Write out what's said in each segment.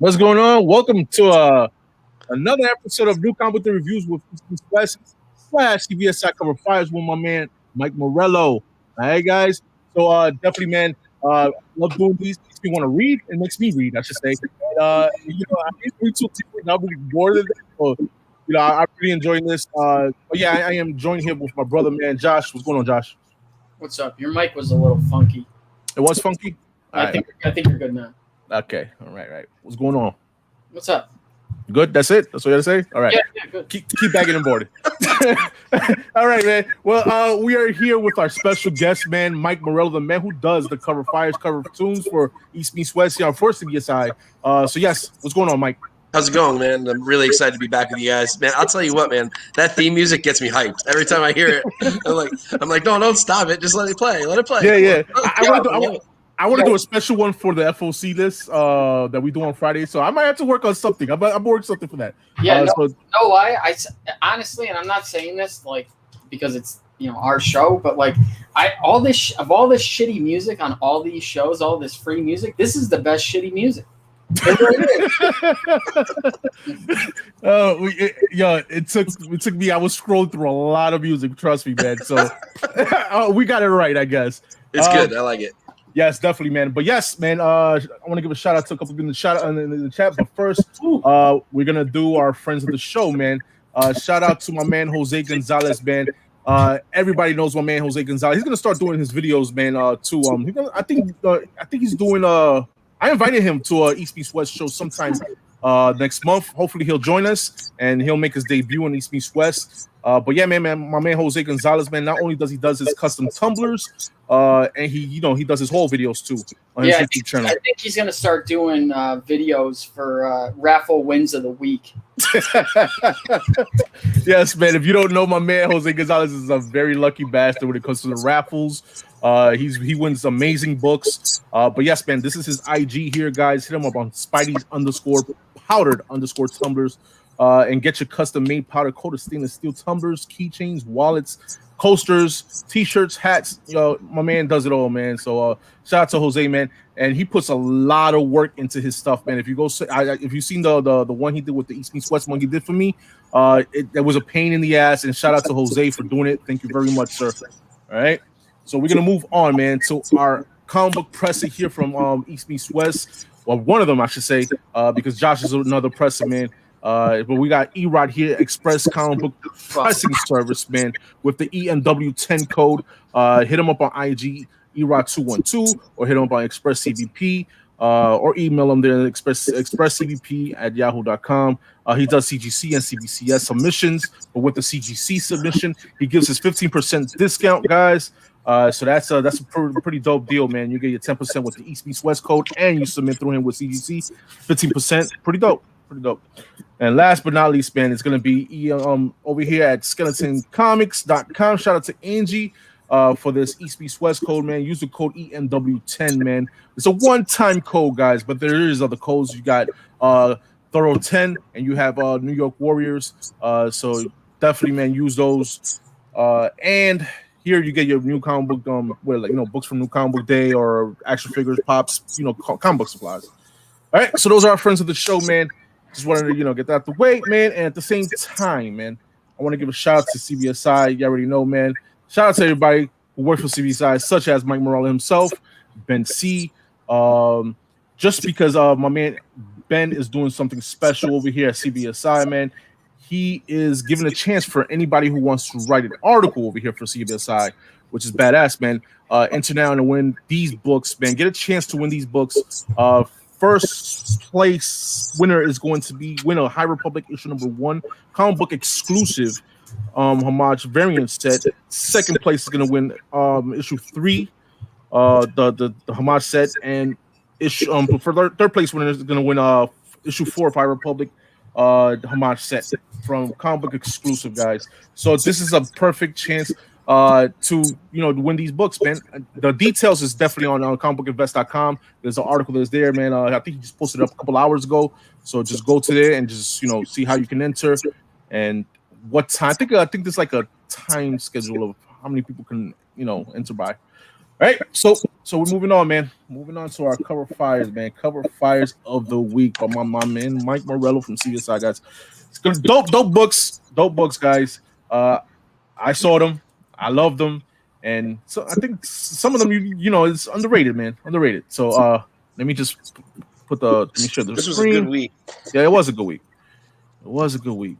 What's going on? Welcome to another episode of New Comic Book Reviews with Splash CBSI cover fires with my man Mike Morello. All right, guys. So definitely, man. Love doing these. Makes me want to read. It makes me read, I should say. I need to read too deep. I'll be bored of it. So, I'm really enjoying this. But yeah, I am joined here with my brother, man, Josh. What's going on, Josh? What's up? Your mic was a little funky. It was funky. I think you're good now. Okay. All right. What's going on? What's up? Good. That's it. That's what you had to say. All right. Yeah, good. Keep bagging and boarding. All right, man. Well, we are here with our special guest, man, Mike Morello, the man who does the cover tunes for East Meets West here for CBSI. So yes, what's going on, Mike? How's it going, man? I'm really excited to be back with you guys, man. I'll tell you what, man. That theme music gets me hyped every time I hear it. I'm like, no, don't stop it. Just let it play. Let it play. Yeah. I want to do a special one for the FOC list that we do on Friday, so I might have to work on something. I'm working something for that. Yeah, no lie. I honestly, and I'm not saying this like because it's our show, but like all this shitty music on all these shows, all this free music, this is the best shitty music. It took me. I was scrolling through a lot of music. Trust me, man. So we got it right, I guess. It's good. I like it. Yes, definitely, man. But yes, man, I want to give a shout out to a couple people in the chat. But first, we're gonna do our friends of the show, man. Shout out to my man Jose Gonzalez, man. Everybody knows my man Jose Gonzalez. He's gonna start doing his videos, man. I think he's doing. I invited him to East Meets West show sometime next month. Hopefully, he'll join us and he'll make his debut in East Meets West. But yeah, man, my man Jose Gonzalez, man. Not only does he does his custom tumblers, and he does his whole videos too on his YouTube channel. I think he's gonna start doing videos for raffle wins of the week. Yes, man. If you don't know, my man Jose Gonzalez is a very lucky bastard when it comes to the raffles. He wins amazing books. But yes, man, this is his IG here, guys. Hit him up on Spidey_powdered_tumblers. And get your custom-made powder coated stainless steel tumblers, keychains, wallets, coasters, t-shirts, hats. My man does it all, man. So shout out to Jose, man. And he puts a lot of work into his stuff, man. If you go, if you've seen the one he did with the East Meets West one he did for me, it was a pain in the ass. And shout out to Jose for doing it. Thank you very much, sir. All right. So we're gonna move on, man, to our comic book presser here from East Meets West. Well, one of them, I should say, because Josh is another presser, man. But we got E-Rod here, Express Comic Book Pressing Service, man, with the EmW 10 code. Hit him up on IG, E-Rod212, or hit him up on Express CBP, or email him there at expresscbp@yahoo.com. He does CGC and CBCS submissions, but with the CGC submission, he gives his 15% discount, guys. So that's a pretty dope deal, man. You get your 10% with the East Meets West code, and you submit through him with CGC, 15%. Pretty dope. And last but not least, man, it's gonna be over here at skeletoncomics.com. Shout out to Angie for this East Meets West code, man. Use the code EmW10, man. It's a one-time code, guys, but there is other codes. You got Thoro 10, and you have New York Warriors. So definitely, man, use those. And here you get your new comic book, books from New Comic Book Day or action figures, pops, comic book supplies. All right, so those are our friends of the show, man. Just wanted to, get that out the way, man. And at the same time, man, I want to give a shout out to CBSI. You already know, man. Shout out to everybody who works for CBSI, such as Mike Morello himself, Ben C. Just because my man Ben is doing something special over here at CBSI, man. He is giving a chance for anybody who wants to write an article over here for CBSI, which is badass, man. Enter now and win these books, man. Get a chance to win these books. First place winner is going to be winner High Republic issue number 1, comic book exclusive homage variant set. Second place is going to win issue 3, the homage set, and issue for third place winner is going to win issue 4 of High Republic homage set from comic book exclusive, guys. So this is a perfect chance to win these books, man. The details is definitely on comicbookinvest.com. There's an article that's there, man. I think he just posted it up a couple hours ago. So just go to there and just see how you can enter and what time. I think there's like a time schedule of how many people can enter by. right, so we're moving on, man. Moving on to our cover fires, man. Cover fires of the week by my man Mike Morello from CBSI, guys. It's good, dope books, guys. I saw them, I loved them, and so I think some of them, you know, it's underrated, man, underrated. So let me just let me share the This screen. was a good week. Yeah, it was a good week. It was a good week.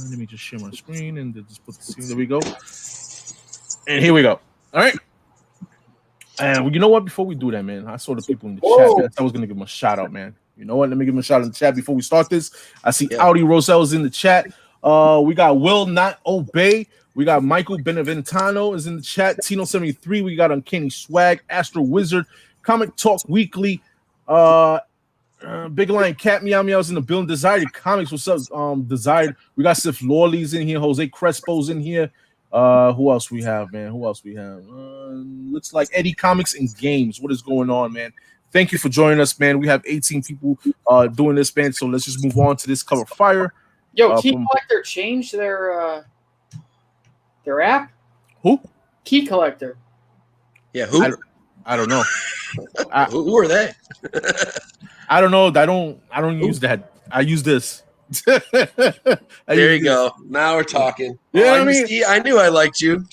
Let me just share my screen and just put the scene. There we go. And here we go. All right. And you know what? Before we do that, man, I saw the people in the chat. Man. I was gonna give them a shout out, man. You know what? Let me give them a shout out in the chat before we start this. I see Audi Roselle is in the chat. We got Will Not Obey. We got Michael Beneventano is in the chat. Tino73. We got Uncanny Swag. Astro Wizard. Comic Talk Weekly. Big Lion Cat Meow Meow's in the building. Desired Comics. What's up? Desired. We got Sif Lawley's in here. Jose Crespo's in here. Who else we have, man? Who else we have? Looks like Eddie Comics and Games. What is going on, man? Thank you for joining us, man. We have 18 people doing this, man. So let's just move on to this cover fire. Yo, Key Collector changed their app. Who? Key Collector. Yeah, who? I don't know. Who are they? I don't know. I don't use that. I use this. There you go. Now we're talking. Yeah, I mean, I knew I liked you.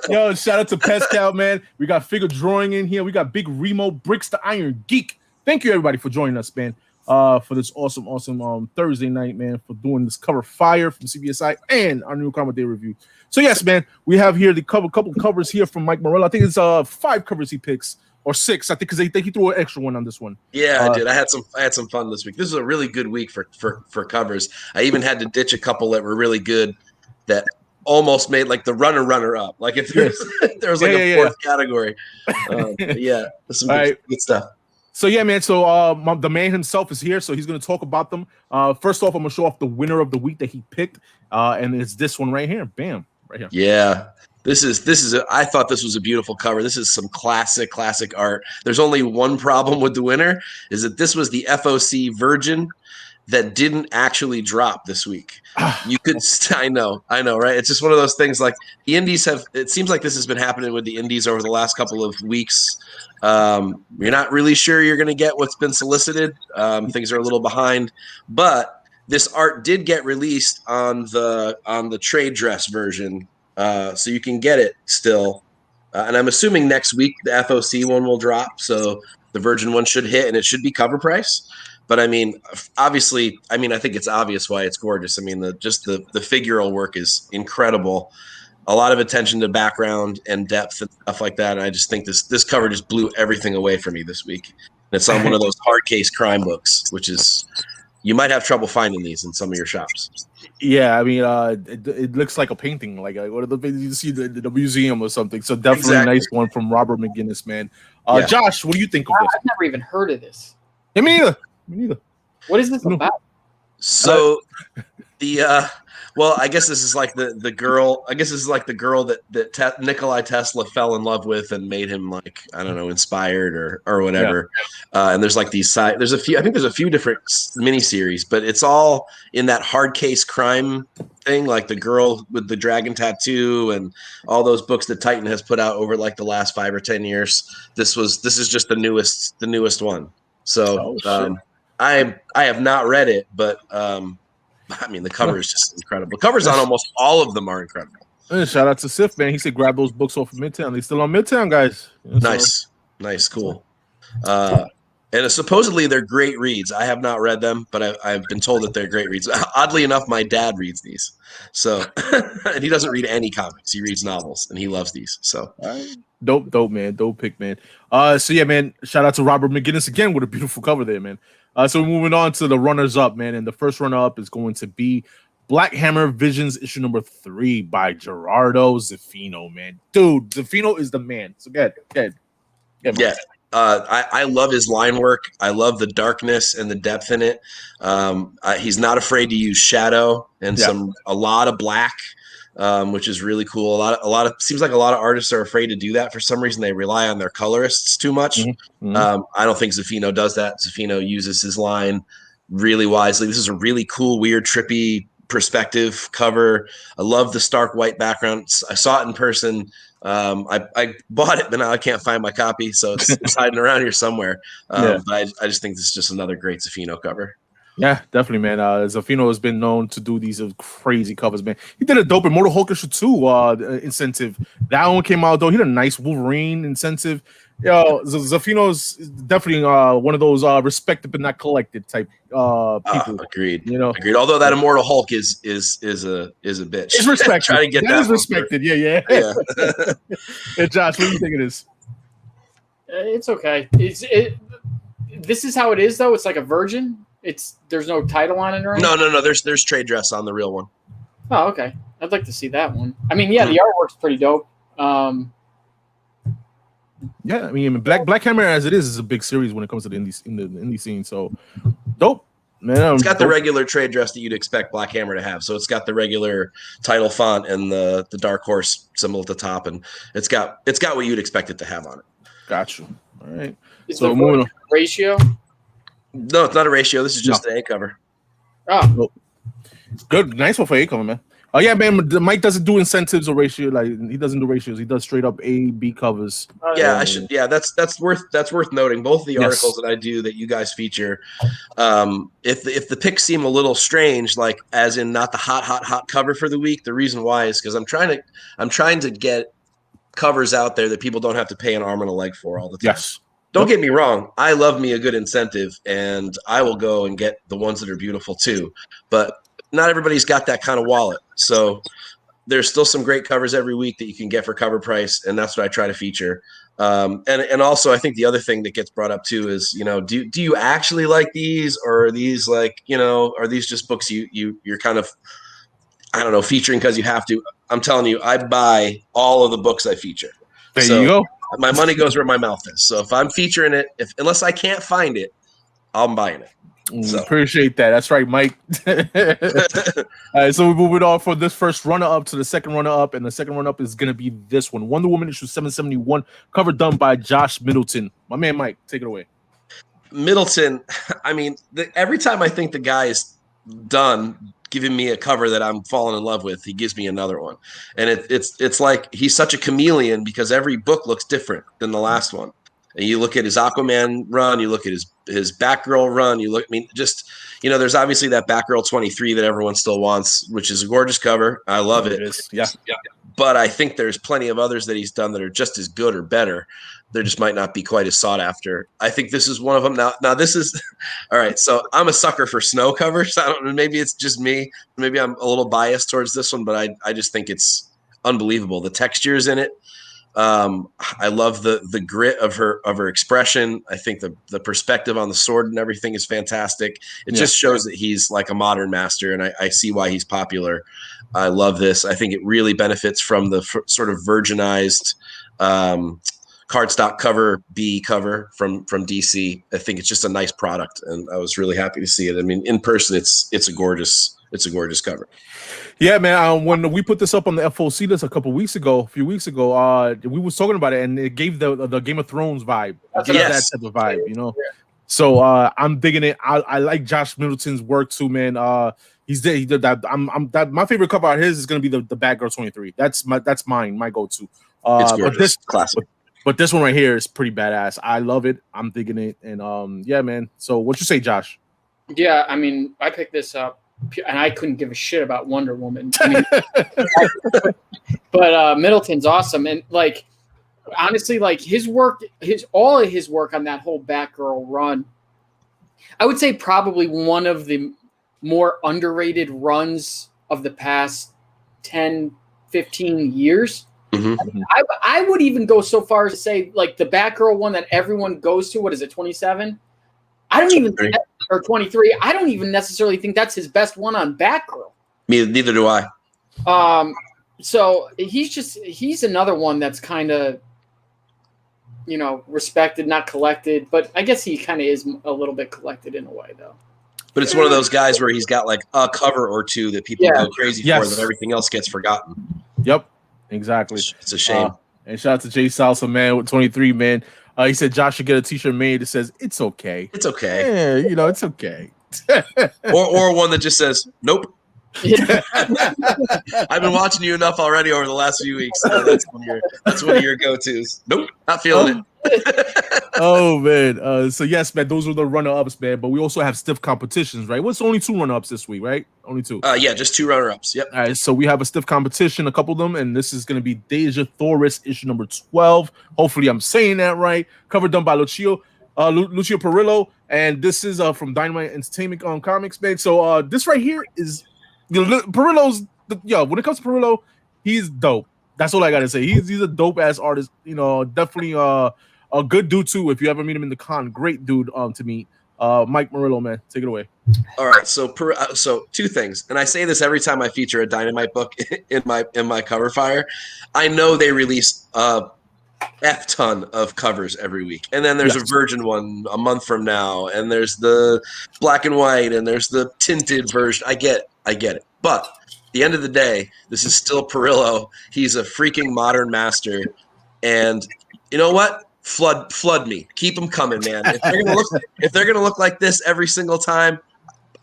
Yo, shout out to Pascal, man. We got figure drawing in here. We got Big Remo Bricks the Iron Geek. Thank you, everybody, for joining us, man. For this awesome Thursday night, man, for doing this cover fire from CBSI and our new Karma Day review. So yes, man, we have here the couple covers here from Mike Morello. I think it's 5 covers he picks. Or 6, I think, because he threw an extra one on this one. Yeah, I did. I had some fun this week. This was a really good week for covers. I even had to ditch a couple that were really good that almost made like the runner up. Like if there was like a fourth category. Yeah, there's some good stuff. So yeah, man. So the man himself is here, so he's gonna talk about them. First off, I'm gonna show off the winner of the week that he picked, and it's this one right here. Bam, right here. Yeah. This is I thought this was a beautiful cover. This is some classic art. There's only one problem with the winner is that this was the FOC Virgin that didn't actually drop this week. You could I know, right? It's just one of those things like the indies it seems like this has been happening with the indies over the last couple of weeks. You're not really sure you're going to get what's been solicited. Things are a little behind, but this art did get released on the trade dress version. So you can get it still. And I'm assuming next week the FOC one will drop. So the Virgin one should hit and it should be cover price. But I mean, obviously, I think it's obvious why it's gorgeous. I mean, the figural work is incredible. A lot of attention to background and depth and stuff like that. And I just think this cover just blew everything away from me this week. And it's on one of those hard case crime books, which is, you might have trouble finding these in some of your shops. Yeah, I mean, it looks like a painting, like one of the things you see the museum or something. So definitely a nice one from Robert McGinnis, man. Josh, what do you think of this? I've never even heard of this. Yeah, me neither. What is this about? So well, I guess this is like the girl. I guess this is like the girl that Nikolai Tesla fell in love with and made him, like, I don't know, inspired or whatever. Yeah. And there's like these there's a few. I think there's a few different miniseries, but it's all in that hard case crime thing, like the girl with the dragon tattoo and all those books that Titan has put out over like the last 5 or 10 years. This is just the newest one. So I have not read it, but I mean, the cover is just incredible. The covers on almost all of them are incredible. Shout out to Sif, man. He said grab those books off of Midtown. They're still on Midtown, guys. Nice, cool. And supposedly they're great reads. I have not read them, but I've been told that they're great reads. Oddly enough, my dad reads these. So, and he doesn't read any comics. He reads novels, and he loves these. So, dope, man. Dope pick, man. So yeah, man. Shout out to Robert McGinnis again with a beautiful cover there, man. So we're moving on to the runners-up, man. And the first runner-up is going to be Black Hammer Visions issue number 3 by Gerardo Zaffino, man. Dude, Zaffino is the man. So go ahead. Yeah. I love his line work. I love the darkness and the depth in it. He's not afraid to use shadow and a lot of black, which is really cool. Seems like a lot of artists are afraid to do that for some reason. They rely on their colorists too much. Mm-hmm. I don't think Zaffino does that. Zaffino uses his line really wisely. This is a really cool, weird, trippy perspective cover. I love the stark white background. I saw it in person. I bought it, but now I can't find my copy, so it's hiding around here somewhere. But I just think this is just another great Zaffino cover. Yeah, definitely, man. Zaffino has been known to do these crazy covers, man. He did a dope Immortal Hulk issue 2 incentive. That one came out, though. He did a nice Wolverine incentive. Yo, Zaffino's definitely one of those respected but not collected type people. Agreed. You know, agreed. Although that Immortal Hulk is a bitch. It's respected. Try to get that is respected. Yeah. Hey, Josh, what do you think it is? It's okay. This is how it is, though. It's like a virgin. There's no title on it or anything? No. There's trade dress on the real one. Oh, okay. I'd like to see that one. I mean, yeah, the artwork's pretty dope. Yeah, I mean, Black Hammer as it is a big series when it comes to the indie scene. So dope, man. It's got the regular trade dress that you'd expect Black Hammer to have. So it's got the regular title font and the Dark Horse symbol at the top, and it's got what you'd expect it to have on it. Got you. All right. So moving on. Ratio? No, it's not a ratio. This is just an A cover. Oh, good, nice one for A cover, man. Oh yeah, man. Mike doesn't do incentives or ratio. Like he doesn't do ratios. He does straight up A, B covers. Yeah, I should. Yeah, that's worth noting. Both of the articles that I do that you guys feature, if the picks seem a little strange, like as in not the hot cover for the week, the reason why is because I'm trying to get covers out there that people don't have to pay an arm and a leg for all the time. Yes. Don't get me wrong. I love me a good incentive, and I will go and get the ones that are beautiful too. But not everybody's got that kind of wallet. So there's still some great covers every week that you can get for cover price, and that's what I try to feature. And also, I think the other thing that gets brought up too is, do you actually like these, or are these are these just books you're kind of, I don't know, featuring because you have to? I'm telling you, I buy all of the books I feature. There you go. My money goes where my mouth is. So if I'm featuring it, unless I can't find it, I'm buying it. So. Appreciate that. That's right, Mike. All right, so we're moving on for this first runner-up to the second runner-up, and the second runner-up is going to be this one. Wonder Woman issue 771, cover done by Josh Middleton. My man Mike, take it away. Middleton, I mean, every time I think the guy is done giving me a cover that I'm falling in love with, he gives me another one. And it's like he's such a chameleon because every book looks different than the last one. And you look at his Aquaman run, you look at his Batgirl run, there's obviously that Batgirl 23 that everyone still wants, which is a gorgeous cover. I love it. Yeah. But I think there's plenty of others that he's done that are just as good or better. They just might not be quite as sought after. I think this is one of them. Now this is all right. So I'm a sucker for snow covers. I don't know. Maybe it's just me. Maybe I'm a little biased towards this one, but I just think it's unbelievable. The textures in it. I love the grit of her expression. I think the perspective on the sword and everything is fantastic. It just shows that he's like a modern master, and I see why he's popular. I love this. I think it really benefits from the sort of virginized cardstock cover B cover from DC. I think it's just a nice product, and I was really happy to see it. I mean, in person, it's a gorgeous cover. Yeah, man. When we put this up on the FOC list a few weeks ago, we was talking about it, and it gave the Game of Thrones vibe. That type of vibe, Yeah. So I'm digging it. I like Josh Middleton's work too, man. He did that. My favorite cover of his is gonna be the Batgirl 23. That's mine, my go-to. It's gorgeous. But this classic. But this one right here is pretty badass. I love it. I'm digging it, and yeah, man. So what you say, Josh? Yeah, I mean, I picked this up, and I couldn't give a shit about Wonder Woman. I mean, but Middleton's awesome, and like honestly, like all of his work on that whole Batgirl run, I would say probably one of the more underrated runs of the past 10, 15 years. Mm-hmm. I mean, I would even go so far as to say, like, the Batgirl one that everyone goes to, what is it, 27? I don't even think that, or 23. I don't even necessarily think that's his best one on Batgirl. Neither do I. So he's another one that's kind of, respected, not collected, but I guess he kind of is a little bit collected in a way, though. But it's one of those guys where he's got like a cover or two that people go crazy for, that everything else gets forgotten. Yep. Exactly. It's a shame. And shout out to Jay Salsa, man, with 23, man. He said Josh should get a t-shirt made that says "It's okay." It's okay. Yeah, it's okay. or one that just says "Nope." Yeah. I've been watching you enough already over the last few weeks. So that's one of your go-tos. Nope, not feeling it. Oh man. So yes, man, those were the runner-ups, man. But we also have stiff competitions, right? What's only 2 runner-ups this week, right? Only 2. Yeah, just 2 runner-ups. Yep. All right, so we have a stiff competition, a couple of them, and this is going to be Deja Thoris issue number 12. Hopefully, I'm saying that right. Cover done by Lucio Perillo, and this is from Dynamite Entertainment Comics, man. So this right here is, Perillo's. When it comes to Perillo, he's dope. That's all I gotta say. He's a dope ass artist. Definitely a good dude too. If you ever meet him in the con, great dude to meet. Mike Morello, man, take it away. All right, so 2 things, and I say this every time I feature a Dynamite book in my cover fire. I know they release F ton of covers every week, and then there's a Virgin one a month from now, and there's the black and white, and there's the tinted version. I get it, but at the end of the day, this is still Perillo. He's a freaking modern master, and you know what? Flood me. Keep them coming, man. If they're gonna look like this every single time,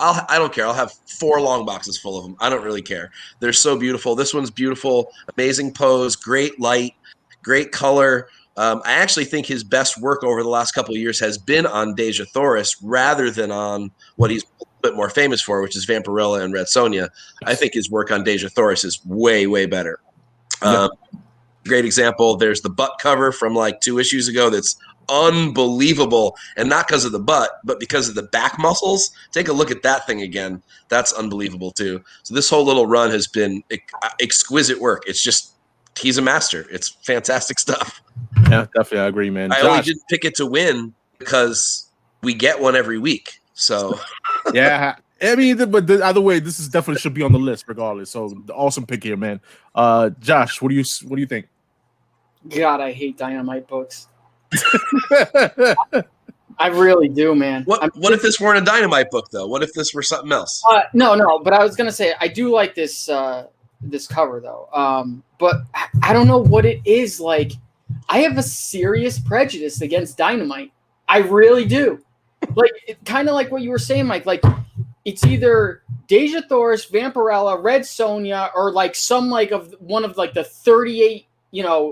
I don't care. I'll have 4 long boxes full of them. I don't really care. They're so beautiful. This one's beautiful. Amazing pose. Great light. Great color. I actually think his best work over the last couple of years has been on Deja Thoris rather than on what he's a bit more famous for, which is Vampirella and Red Sonja. I think his work on Deja Thoris is way, way better. Great example. There's the butt cover from like 2 issues ago that's unbelievable, and not because of the butt, but because of the back muscles. Take a look at that thing again. That's unbelievable too. So this whole little run has been exquisite work. It's just, he's a master. It's fantastic stuff. Yeah, definitely, I agree, man. I only didn't pick it to win because we get one every week. So yeah. I mean, but either way, this is definitely should be on the list regardless. So awesome pick here, man. Josh, what do you think? God, I hate Dynamite books. I really do, man. What if this weren't a Dynamite book, though? What if this were something else? No. But I was gonna say I do like this this cover though. But I don't know what it is. Like, I have a serious prejudice against Dynamite. I really do. Like, kind of like what you were saying, Mike. Like, it's either Deja Thoris, Vampirella, Red Sonja, or like some like of one of like the 38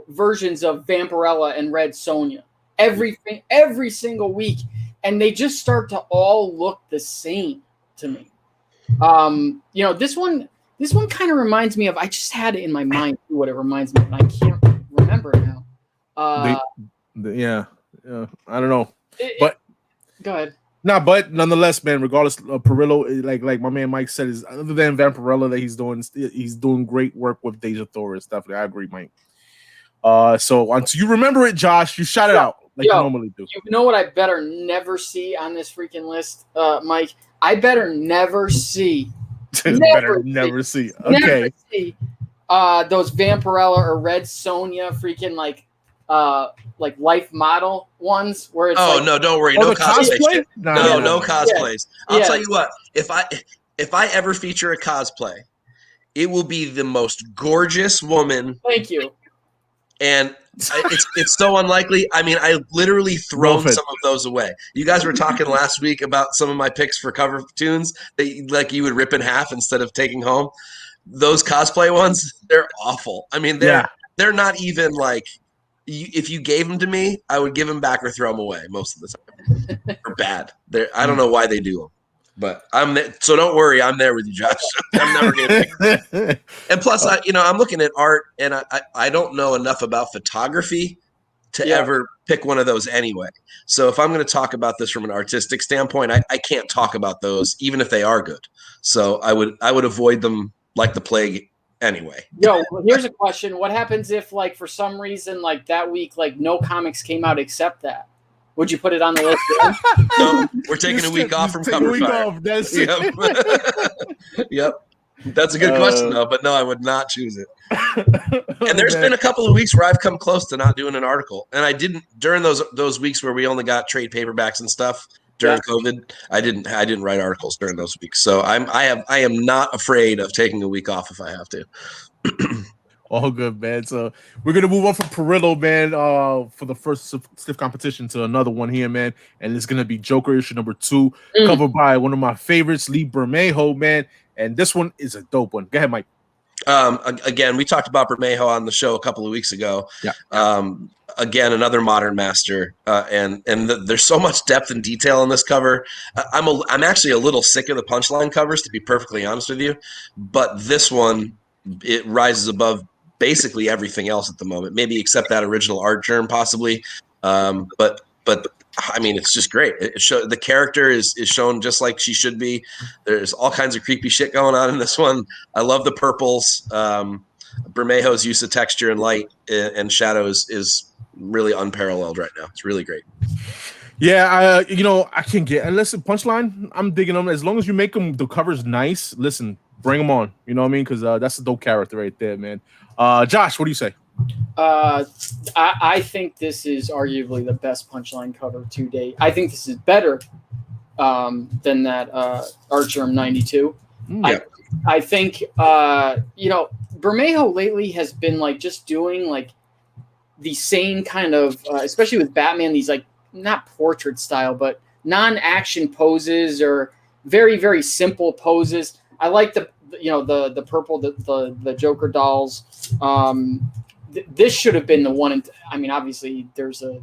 versions of Vampirella and Red Sonja every single week, and they just start to all look the same to me. This one kind of reminds me of, I just had it in my mind what it reminds me of, and I can't remember now. I don't know. But go ahead. But nonetheless, man, regardless of Perillo, like my man Mike said, is other than Vampirella that he's doing great work with Deja Thoris. Definitely, I agree, Mike. So until you remember it, Josh, you shout it out like you normally do. You know what I better never see on this freaking list, Mike? I better never see. Never see. Okay. Never see those Vampirella or Red Sonja freaking like life model ones where it's no, don't worry, no cosplay. No cosplays. I'll tell you what, if I ever feature a cosplay, it will be the most gorgeous woman. Thank you. And it's so unlikely. I mean, I literally thrown some of those away. You guys were talking last week about some of my picks for cover tunes that you would rip in half instead of taking home. Those cosplay ones, they're awful. I mean, they're not even like, if you gave them to me, I would give them back or throw them away most of the time. They're bad. I don't know why they do them. But I'm there, so don't worry. I'm there with you, Josh. I'm never going to pick. And plus, I'm looking at art, and I don't know enough about photography to ever pick one of those anyway. So if I'm going to talk about this from an artistic standpoint, I can't talk about those, even if they are good. So I would avoid them like the plague anyway. Well, here's a question: what happens if, like, for some reason, like that week, like no comics came out except that? Would you put it on the list? No, we're taking a week off from cover fire. That's Yep. That's a good question, though. But no, I would not choose it. And there's been a couple of weeks where I've come close to not doing an article, and I didn't during those weeks where we only got trade paperbacks and stuff during COVID. I didn't write articles during those weeks, so I am not afraid of taking a week off if I have to. All good, man. So we're gonna move on from Perillo, man, for the first stiff competition to another one here, man. And it's gonna be Joker issue number 2, covered by one of my favorites, Lee Bermejo, man. and this one is a dope one. Go ahead, Mike. Again, we talked about Bermejo on the show a couple of weeks ago. Yeah. Again, another modern master, and there's so much depth and detail in this cover. I'm actually a little sick of the punchline covers, to be perfectly honest with you, but this one, it rises above basically everything else at the moment, maybe except that original art germ, possibly. But I mean, it's just great. The character is shown just like she should be. There's all kinds of creepy shit going on in this one. I love the purples. Bermejo's use of texture and light and shadows is really unparalleled right now. It's really great. Yeah, I can get. Listen, punchline, I'm digging them. As long as you make them the covers nice. Listen, bring them on. You know what I mean? Because that's a dope character right there, man. Josh, what do you say? I think this is arguably the best punchline cover to date. I think this is better than that Art Germ 92. Yeah. I think Bermejo lately has been like just doing like the same kind of, especially with Batman, these like not portrait style, but non-action poses or very, very simple poses. I like the purple, the Joker dolls. This should have been the one. I mean, obviously there's a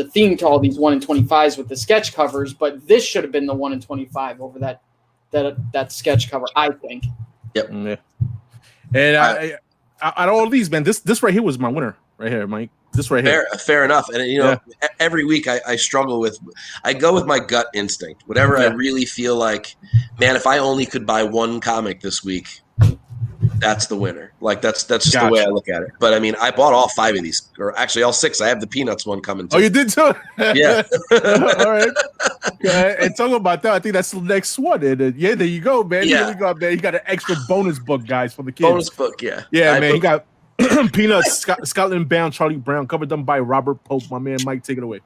theme to all these 1 in 25s with the sketch covers, but this should have been the 1 in 25 over that sketch cover, I think. Yep. Yeah. And out of all these, man, this right here was my winner right here, Mike. This right here. Fair enough. And every week I struggle with. I go with my gut instinct. Whatever I really feel like, man, if I only could buy one comic this week, that's the winner. Like that's just the way I look at it. But I mean, I bought all 5 of these, or actually all 6. I have the Peanuts one coming too. Oh, you did too? Yeah. All right. And talking about that, I think that's the next one. And yeah, there you go, man. Yeah. Here we go, man. He got an extra bonus book, guys, for the kids. Bonus book, yeah. Yeah, man. He got Peanuts, Scotland Bound, Charlie Brown, cover done by Robert Pope. My man, Mike, take it away.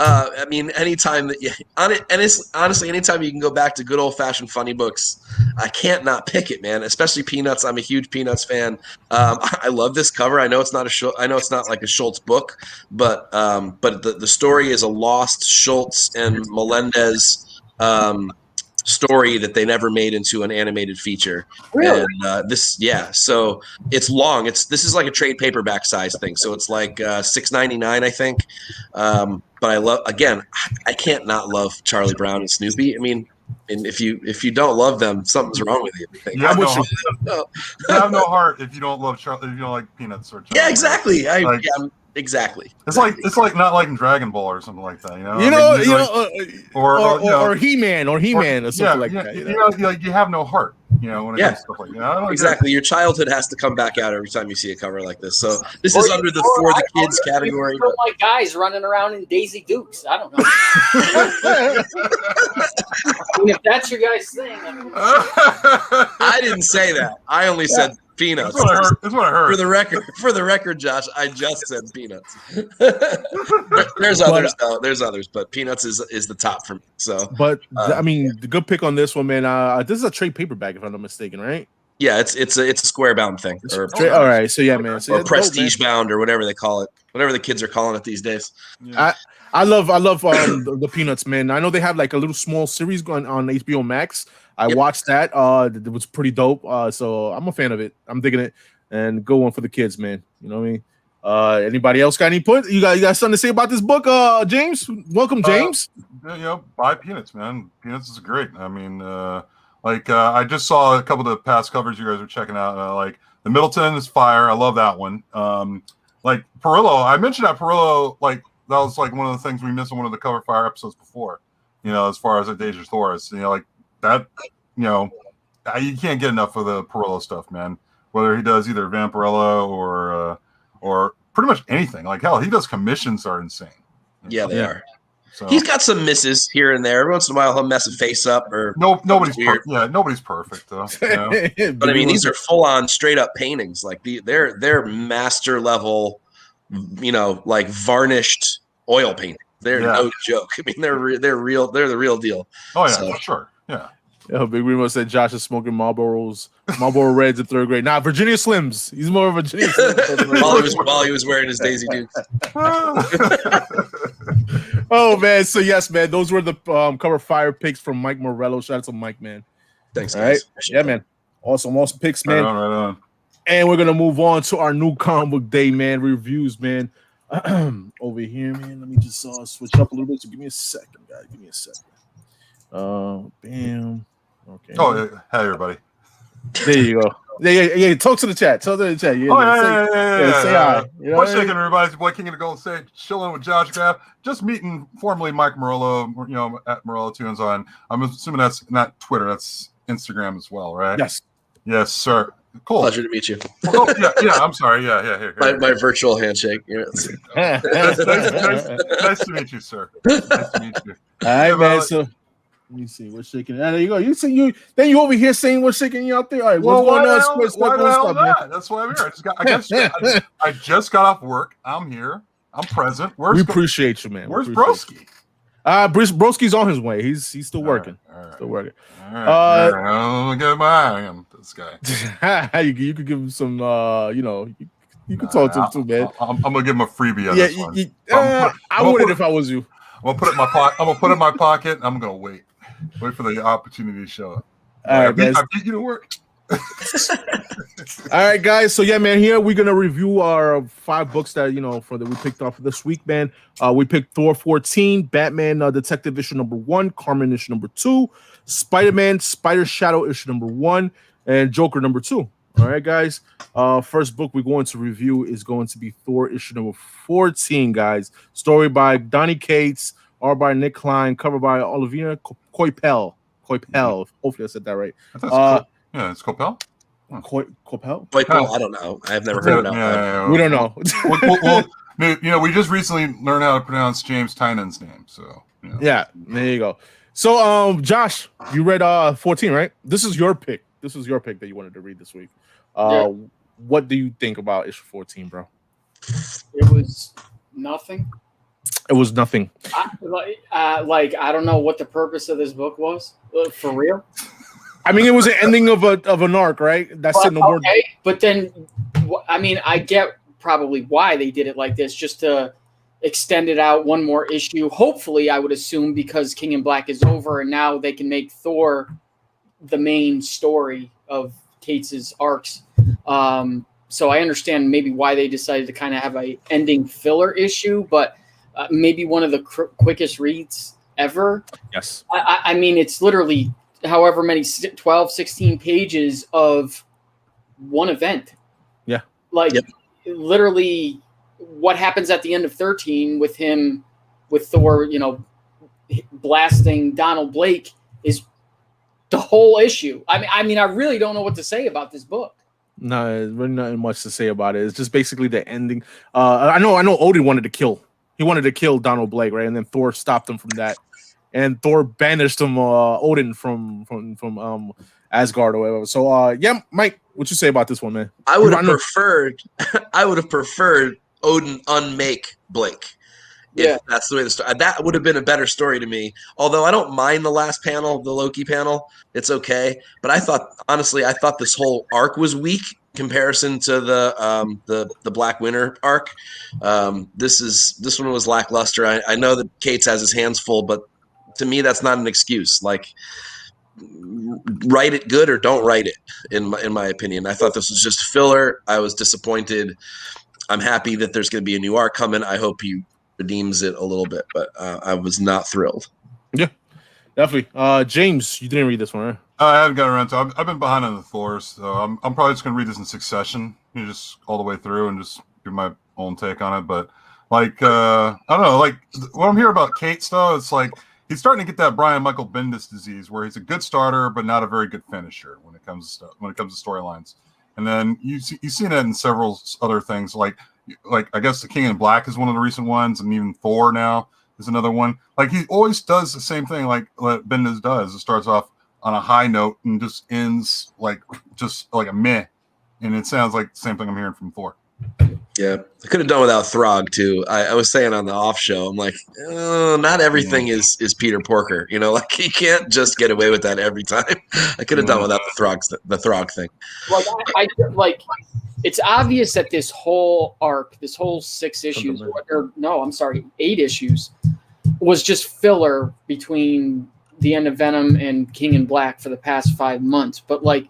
I mean, anytime that honestly, anytime you can go back to good old fashioned funny books, I can't not pick it, man. Especially Peanuts. I'm a huge Peanuts fan. I love this cover. I know it's not like a Schultz book, but the story is a lost Schultz and Melendez story that they never made into an animated feature. Really? And so it's long. This is like a trade paperback size thing. So it's like $6.99, I think. But I can't not love Charlie Brown and Snoopy. I mean, and if you don't love them, something's wrong with you. You have no heart if you don't love Charlie. If you don't like Peanuts or Charlie. Yeah, exactly. Exactly. It's like not liking Dragon Ball or something like that. Or He-Man or something like that. You have no heart. When it comes to stuff like that. Exactly. Your childhood has to come back out every time you see a cover like this. So this is under the for the kids category. You like guys running around in Daisy Dukes. I don't know. I mean, if that's your guys' thing. I didn't say that. I only said Peanuts. That's what I heard. For the record, Josh, I just said Peanuts. There's others though. There's others, but Peanuts is the top for me. So, but I mean, the good pick on this one, man. This is a trade paperback, if I'm not mistaken, right? Yeah, it's a square bound thing. All right, so yeah, man. So or prestige bound, or whatever they call it. Whatever the kids are calling it these days. Yeah. I love the Peanuts, man. I know they have like a little small series going on HBO Max. I watched that. It was pretty dope. So I'm a fan of it. I'm digging it. And go one for the kids, man. You know what I mean? Anybody else got any points? You got something to say about this book, James? Welcome, James. Buy Peanuts, man. Peanuts is great. I mean, I just saw a couple of the past covers you guys were checking out. Like the Middleton is fire. I love that one. Like Perillo, I mentioned that Perillo, like that was like one of the things we missed in one of the Cover Fire episodes before. As far as the Deja Thor is, like that. You can't get enough of the Perillo stuff, man. Whether he does either Vampirello or pretty much anything. Like hell, he does commissions are insane. Yeah, they are. So, he's got some misses here and there. Every once in a while, he'll mess a face up or nobody's perfect. Yeah, nobody's perfect though. But I mean, these are full on straight up paintings. Like they're master level, like varnished oil painting. They're no joke. I mean, they're real. They're the real deal. Oh yeah, sure. Yeah. Yeah, Big Remo said Josh is smoking Marlboro Reds in 3rd grade. Nah, Virginia Slims. He's more of a Virginia Slims. while he was wearing his Daisy Dukes. Oh man, so yes, man, those were the Cover Fire picks from Mike Morello. Shout out to Mike, man. Thanks, All guys. right. Yeah, man. Awesome picks, man. Right on. And we're gonna move on to our new comic book day, man. Reviews, man. Over here, man. Let me just switch up a little bit. So give me a second, guys. Give me a second. Bam. Okay. Oh, hey, everybody. There you go. Yeah. Talk to the chat. Talk to the chat. Yeah, say hi. You know What's shaking, everybody? It's your boy King of the Golden State, chilling with Josh Grav. Just meeting formerly Mike Morello, at Morello Tunes on. I'm assuming that's not Twitter, that's Instagram as well, right? Yes, sir. Cool. Pleasure to meet you. Yeah. I'm sorry. Yeah. Here. My virtual handshake. Nice to meet you, sir. Nice to meet you. All right, man. So let me see what's shaking. There you go. You see you. Then you over here saying what's shaking you out there. All right, what's going on? That's why I'm here. I just got off work. I'm here. I'm present. We appreciate you, man. Where's Broski? Broski's on his way. He's still working. All right. Still working. All right. I'm gonna get my eye on this guy. you could give him some. You could talk to him too, man. I'm gonna give him a freebie on this one. I wouldn't if I was you. I'm gonna put it in my pocket. I'm in my pocket. And I'm gonna wait for the opportunity to show up. All right, man. I beat you to work. All right, guys. So yeah, man. Here we're gonna review our 5 books that we picked off for this week, man. We picked Thor 14, Batman Detective issue number 1, KARMEN issue number 2, Spider-Man Spider Shadow issue number 1, and Joker number 2. All right, guys. First book we're going to review is going to be Thor issue number 14, guys. Story by Donny Cates, art by Nick Klein, cover by Olivia Coipel. Hopefully I said that right. Yeah, it's Coipel. Coipel? I don't know. I've never heard it. We don't know. well, we just recently learned how to pronounce James Tynan's name. So yeah, there you go. So Josh, you read 14, right? This is your pick. This was your pick that you wanted to read this week. What do you think about issue 14, bro? It was nothing. It was nothing. I don't know what the purpose of this book was. For real. I mean, it was an ending of an arc, right? That's it. No more. Okay, but then, I mean, I get probably why they did it like this, just to extend it out one more issue. Hopefully, I would assume because King in Black is over, and now they can make Thor the main story of Cates's arcs. So I understand maybe why they decided to kind of have a ending filler issue, but maybe one of the quickest reads ever. Yes. I mean, it's literally however many 12, 16 pages of one event. Yeah. Literally what happens at the end of 13 with Thor, blasting Donald Blake is the whole issue. I mean, I really don't know what to say about this book. No, there's really nothing much to say about it. It's just basically the ending. I know Odin wanted to kill. He wanted to kill Donald Blake, right? And then Thor stopped him from that. And Thor banished him, Odin from Asgard or whatever. So yeah, Mike, what you say about this one, man? I would have preferred Odin unmake Blake. If that's the way the story, that would have been a better story to me. Although I don't mind the last panel, the Loki panel, it's okay. But I thought this whole arc was weak in comparison to the Black Winter arc. This one was lackluster. I know that Cates has his hands full, but to me that's not an excuse. Like, write it good or don't write it. In my opinion, I thought this was just filler. I was disappointed. I'm happy that there's going to be a new arc coming. I hope he redeems it a little bit, but I was not thrilled. Yeah, definitely. James, you didn't read this one, right? I haven't gotten around to it. I've been behind on the Thors, so I'm probably just going to read this in succession, just all the way through and just give my own take on it. But I don't know, what I'm hearing about Cates, though, it's like he's starting to get that Brian Michael Bendis disease where he's a good starter but not a very good finisher when it comes to storylines. And then you've seen it in several other things, like I guess the King in Black is one of the recent ones, and even Thor now is another one. Like, he always does the same thing like Bendis does. It starts off on a high note and just ends like a meh. And it sounds like the same thing I'm hearing from Thor. Yeah, I could have done without Throg too. I was saying on the off show, I'm like, not everything is Peter Porker. Like, he can't just get away with that every time. I could have done without the Throg thing. Like, it's obvious that this whole arc, this whole 6 issues, 8 issues, was just filler between the end of Venom and King in Black for the past 5 months, but like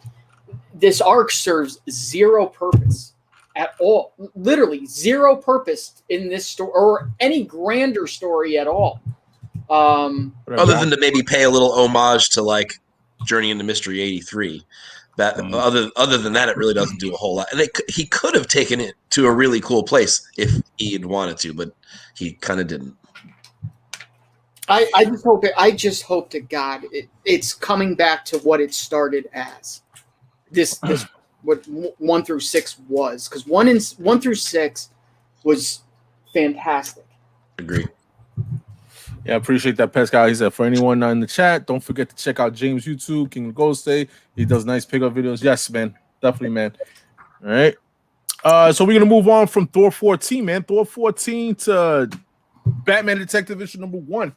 this arc serves zero purpose at all. Literally zero purpose in this story or any grander story at all. Other than to maybe pay a little homage to like Journey into Mystery 83. That other than that, it really doesn't do a whole lot. And he could have taken it to a really cool place if he had wanted to, but he kind of didn't. I just hope to God it's coming back to what it started as. This what 1 through 6 was, because 1 through 6 was fantastic. Agree. Yeah, I appreciate that, Pascal. He said, for anyone in the chat, don't forget to check out James' YouTube, King of Gold State. He does nice pickup videos. Yes, man. Definitely, man. All right. So we're going to move on from Thor 14, man. Thor 14 to Batman Detective Issue number 1.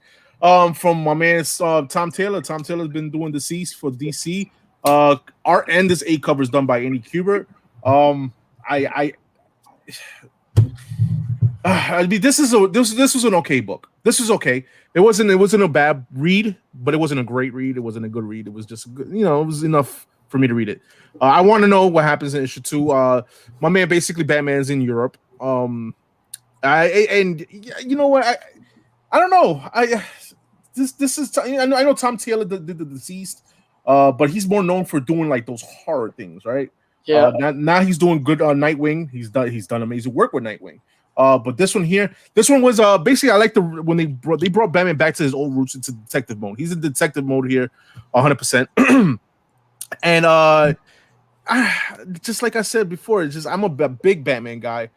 From my man Tom Taylor. Tom Taylor's been doing Deceased for DC. Art and this 8 covers done by Andy Kubert. I mean, this was an okay book. This was okay. It wasn't a bad read, but it wasn't a great read. It wasn't a good read. It was just good, it was enough for me to read it. I want to know what happens in issue 2. My man, basically, Batman's in Europe. You know what? I don't know. This is I know Tom Taylor did the Deceased, but he's more known for doing like those horror things, right? Yeah. Now he's doing good on Nightwing. He's done amazing work with Nightwing. But this one was basically, I like when they brought Batman back to his old roots into detective mode. He's in detective mode here, 100%. And just like I said before, it's just I'm a big Batman guy,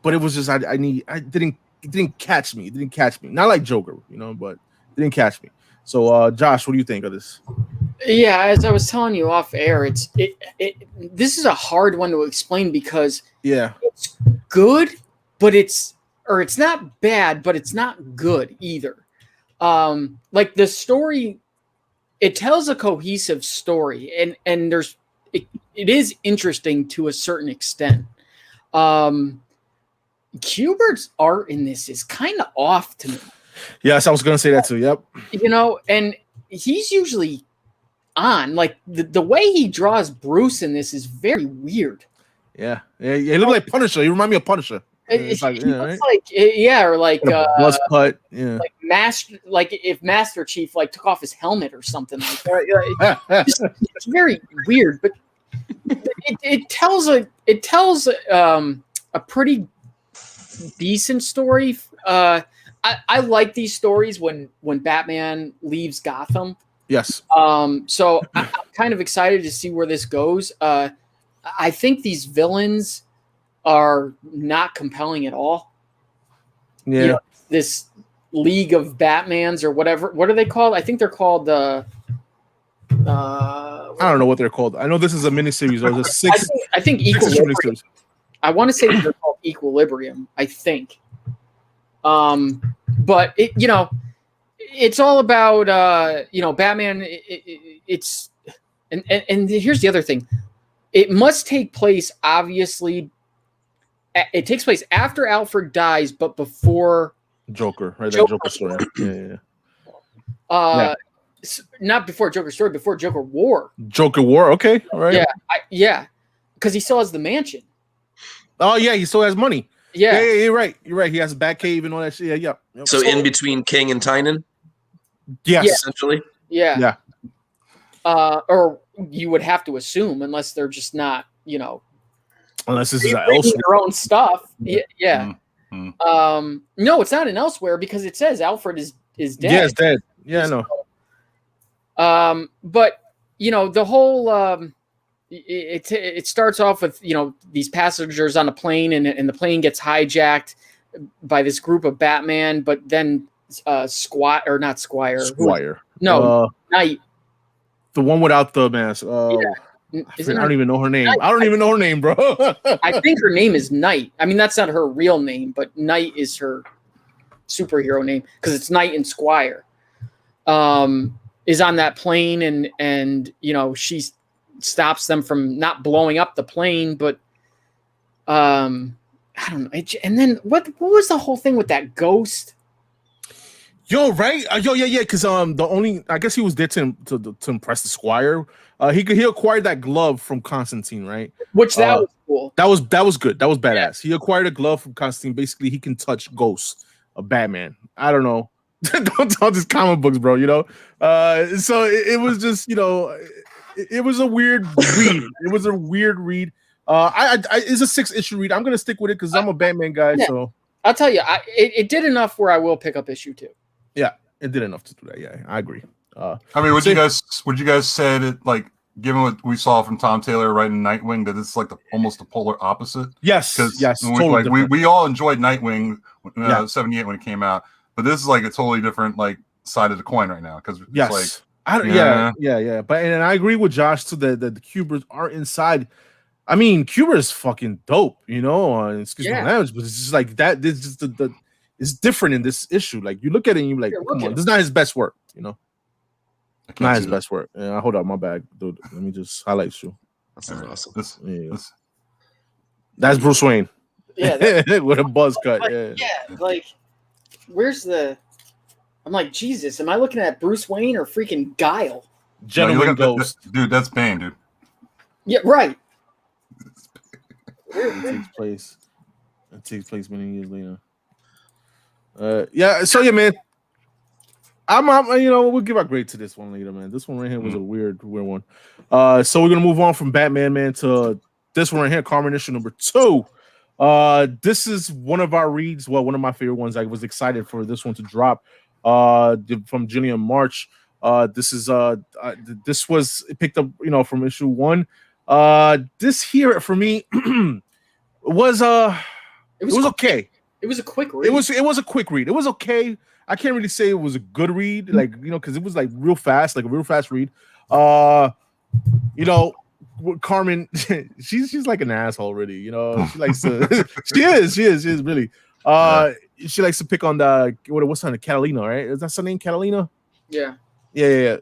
but it was just it didn't catch me. It didn't catch me. Not like Joker, but it didn't catch me. So Josh, what do you think of this? Yeah, as I was telling you off air, this is a hard one to explain because it's good. But it's not bad, but it's not good either. Like the story, it tells a cohesive story, and it is interesting to a certain extent. Kubert's art in this is kind of off to me. Yes, I was going to say that too. Yep. And he's usually on. Like the way he draws Bruce in this is very weird. Yeah. He looked like Punisher. He remind me of Punisher. It's like, right? or like buzz cut, like if Master Chief like took off his helmet or something like that. It's very weird, but it tells a pretty decent story. I like these stories when Batman leaves Gotham. Yes. So I'm kind of excited to see where this goes. I think these villains are not compelling at all. Yeah. This League of Batmans or whatever. What are they called? I think they're called I don't know what they're called. I know this is a miniseries. Or is it I think Equilibrium. I want to say they're called Equilibrium, I think. But it's all about Batman. It's and here's the other thing. It must take place, obviously. It takes place after Alfred dies, but before Joker, right? That Joker story. Yeah. Not before Joker story, before Joker War. Joker War, okay, all right. Yeah, because he still has the mansion. Oh yeah, he still has money. Yeah, you're right. You're right. He has a Batcave and all that shit. Yeah. Yep. So in between King and Tynan. Yes, essentially. Yeah. Or you would have to assume, unless they're just not, unless this is their own stuff. Yeah. Mm-hmm. No, it's not an Elsewhere because it says Alfred is dead. Yeah, it's dead. Yeah, I know. But the whole it starts off with these passengers on a plane and the plane gets hijacked by this group of Batman, but then Squire. No, Knight. The one without the mask. I don't even know her name. I don't even know her name, bro. I think her name is Knight. I mean, that's not her real name, but Knight is her superhero name because it's Knight and Squire. Is on that plane and she stops them from not blowing up the plane, but I don't know. And then what was the whole thing with that ghost? Yo, right? Yeah. Because the only I guess he was there to impress the Squire. He acquired that glove from Constantine, right? Which that was cool. That was good. That was badass. Yeah. He acquired a glove from Constantine. Basically, he can touch ghosts of Batman. I don't know. Don't tell these comic books, bro. You know. So it was just it was a weird read. It was a weird read. It's a 6-issue read. I'm gonna stick with it because I'm a Batman guy. Yeah. So I'll tell you, it did enough where I will pick up issue 2. Yeah, it did enough to do that. Yeah, I agree. I mean, would you guys say that, like, given what we saw from Tom Taylor writing Nightwing, that it's like almost the polar opposite? Yes. We all enjoyed Nightwing 78 when it came out, but this is like a totally different like side of the coin right now because it's like. But and I agree with Josh too that the Cubers are inside. I mean, Cuber is fucking dope, excuse my language, but it's just like that. This just it's different in this issue. Like you look at it and you're like, come on, this is not his best work, Not his best work. Yeah, hold up, my bag, dude. Let me just highlight you. That's awesome. That's Bruce Wayne. Yeah, with a buzz cut. Like where's the? I'm like, Jesus, am I looking at Bruce Wayne or freaking Guile? Gentleman Ghost. Dude, that's Bane, dude. Yeah, right. It takes place many years later. So man. I'm we'll give our grade to this one later, man. This one right here was a weird one. So we're gonna move on from Batman, man, to this one right here, KARMEN issue number 2. This is one of our reads, one of my favorite ones. I was excited for this one to drop. From Gillian March. This was picked up, from issue 1. This here for me was okay. It was a quick read. It was a quick read. It was okay. I can't really say it was a good read, because it was like real fast, like a real fast read. KARMEN, she's like an asshole, really. She likes to. she is really. She likes to pick on what's her name, Catalina, right? Is that her name, Catalina? Yeah. And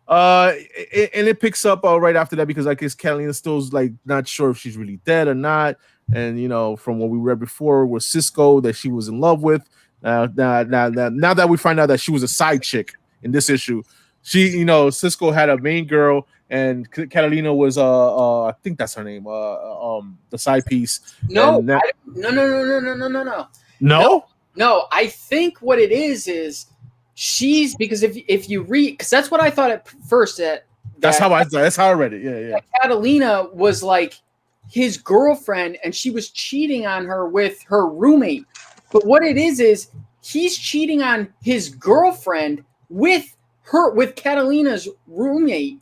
it picks up right after that because I guess Catalina still's like not sure if she's really dead or not. And from what we read before was Cisco that she was in love with. Now that we find out that she was a side chick in this issue, she Cisco had a main girl and Catalina was I think that's her name, the side piece. No. No, I think what it is she's because if you read, because that's what I thought at first that's how I read it. Yeah. Catalina was like his girlfriend and she was cheating on her with her roommate. But what it is he's cheating on his girlfriend with Catalina's roommate.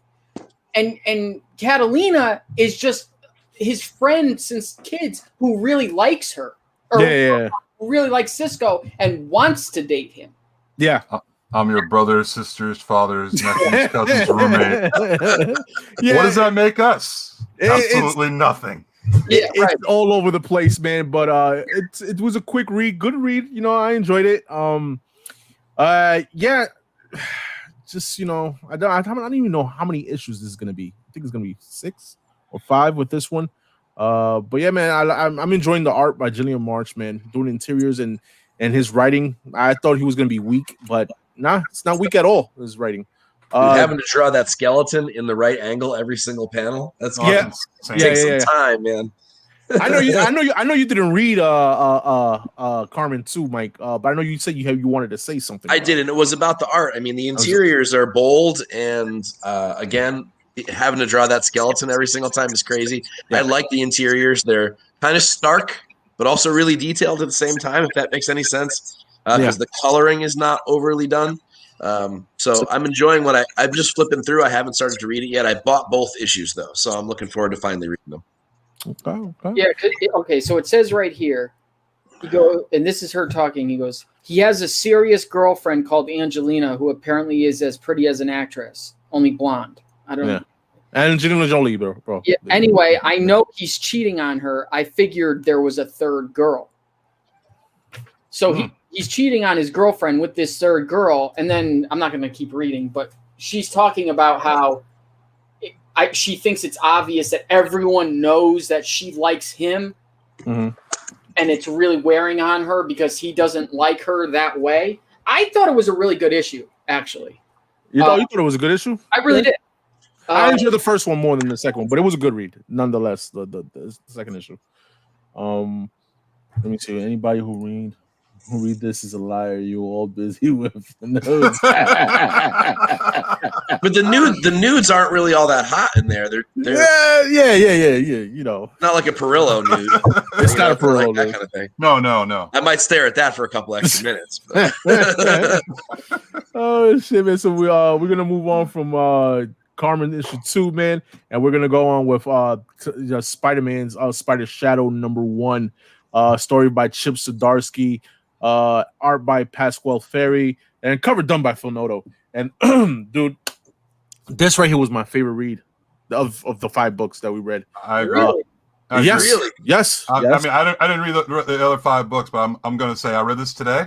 And Catalina is just his friend since kids who really likes her. Who really likes Cisco and wants to date him. Yeah. I'm your brother, sister's, father's, nephew's, cousin's roommate. What does that make us? Absolutely nothing. It's all over the place, man. But it was a quick read, good read. I enjoyed it. Just I don't even know how many issues this is gonna be. I think it's gonna be 6 or 5 with this one. But yeah, man, I'm enjoying the art by Gillian March, man. Doing interiors and his writing. I thought he was gonna be weak, but nah, it's not weak at all. His writing. Having to draw that skeleton in the right angle every single panel. That's awesome. Takes some time, man. I know you didn't read KARMEN too, Mike. But I know you said you wanted to say something. I did, and it was about the art. I mean, the interiors are bold, and again, having to draw that skeleton every single time is crazy. I like the interiors; they're kind of stark, but also really detailed at the same time. If that makes any sense, because the coloring is not overly done. So I'm enjoying what I'm just flipping through. I haven't started to read it yet. I bought both issues though, so I'm looking forward to finally reading them. Okay. Yeah. Okay. So it says right here, and this is her talking. He goes, he has a serious girlfriend called Angelina, who apparently is as pretty as an actress, only blonde. I don't know. Angelina Jolie, bro. Yeah. Anyway, I know he's cheating on her. I figured there was a third girl. So he's cheating on his girlfriend with this third girl, and then I'm not going to keep reading, but she's talking about how she thinks it's obvious that everyone knows that she likes him, and it's really wearing on her because he doesn't like her that way. I thought it was a really good issue, actually. You thought it was a good issue? I really did. I enjoyed the first one more than the second one, but it was a good read nonetheless. The second issue. Let me see. Anybody who read this is a liar. You all busy with the nudes. But the nudes aren't really all that hot in there. They're yeah. You know, not like a Perillo nude. It's not a Perillo like that nude. kind of thing. No. I might stare at that for a couple extra minutes. Oh shit, man! So we're gonna move on from KARMEN issue 2, man, and we're gonna go on with Spider-Man's Spider Shadow #1, story by Chip Zdarsky, art by Pasquale Ferry, and cover done by Phil Noto. And dude, this right here was my favorite read of the 5 books that we read. I agree. Yes, really? yes. I mean, I didn't read the other 5 books, but I'm going to say I read this today.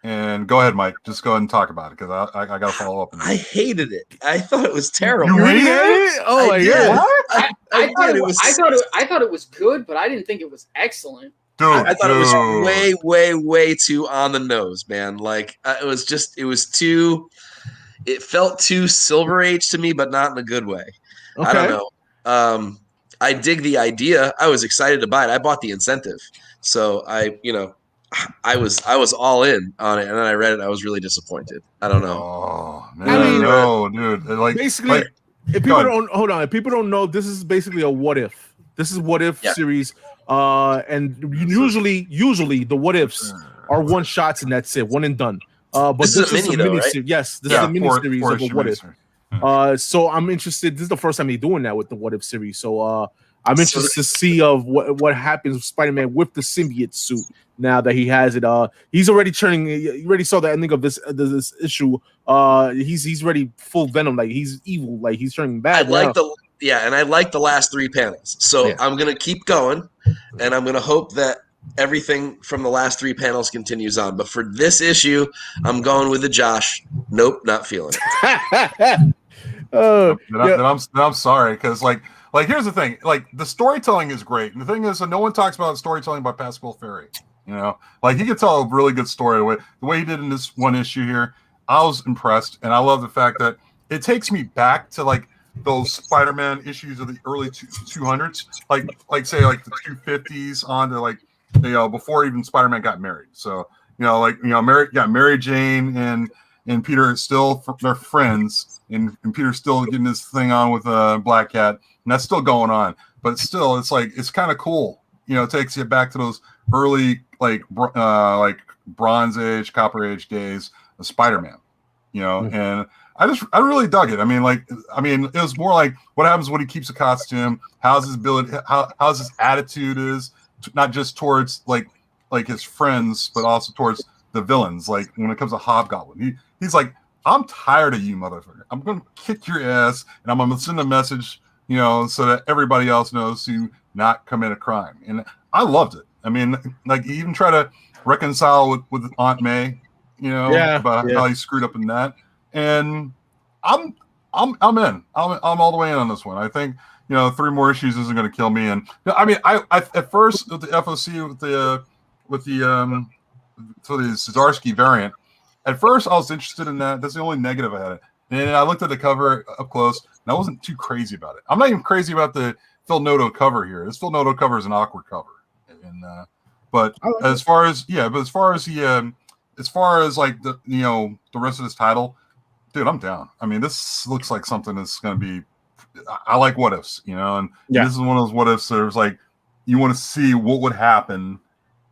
And go ahead, Mike. Just go ahead and talk about it because I got to follow up. I hated it. I thought it was terrible. You hated it? Oh my god! I thought it was good, but I didn't think it was excellent. Dude, I thought it was way too on the nose, man. Like it felt too Silver Age to me, but not in a good way. Okay. I don't know. I dig the idea. I was excited to buy it. I bought the incentive, so I was all in on it, and then I read it. I was really disappointed. I don't know. Oh man, I mean, no, dude. Basically, if people don't know, this is basically a what if. This is what if series, and usually the what ifs are one shots and that's it, one and done. But this is a mini though, right? Yes, this is a mini series of a what if. So I'm interested. This is the first time they're doing that with the what if series. So I'm interested to see of what happens with Spider-Man with the symbiote suit now that he has it. He's already turning. You already saw the ending of this issue. He's already full Venom. Like he's evil. Like he's turning bad. I like the last 3 panels. So I'm gonna keep going, and I'm gonna hope that everything from the last 3 panels continues on. But for this issue, I'm going with the Josh. Nope, not feeling it. I'm sorry because like here's the thing. Like the storytelling is great, and the thing is, no one talks about storytelling by Pasquale Ferry. You know, like he could tell a really good story the way he did in this one issue here. I was impressed, and I love the fact that it takes me back to like those Spider-Man issues of the early 200s, like say like the 250s on to like before even Spider-Man got married. So Mary Jane and Peter still they're friends, and Peter's still getting this thing on with Black Cat, and that's still going on. But still, it's like it's kind of cool. It takes you back to those early like Bronze Age, Copper Age days of Spider-Man. And I really dug it. I mean, it was more like what happens when he keeps a costume, how's his ability, how's his attitude is, not just towards like his friends, but also towards the villains. Like when it comes to Hobgoblin, he's like, I'm tired of you, motherfucker. I'm going to kick your ass, and I'm going to send a message, so that everybody else knows to not commit a crime. And I loved it. I mean, like he even try to reconcile with Aunt May, about how he screwed up in that. And I'm in. I'm all the way in on this one. I think 3 more issues isn't going to kill me. And I mean, I at first with the FOC with the Zdarsky variant, at first I was interested in that. That's the only negative I had. And I looked at the cover up close, and I wasn't too crazy about it. I'm not even crazy about the Phil Noto cover here. This Phil Noto cover is an awkward cover. And as far as like the rest of this title, dude, I'm down. I mean, this looks like something that's going to be. I like what ifs, and this is one of those what ifs. There's like you want to see what would happen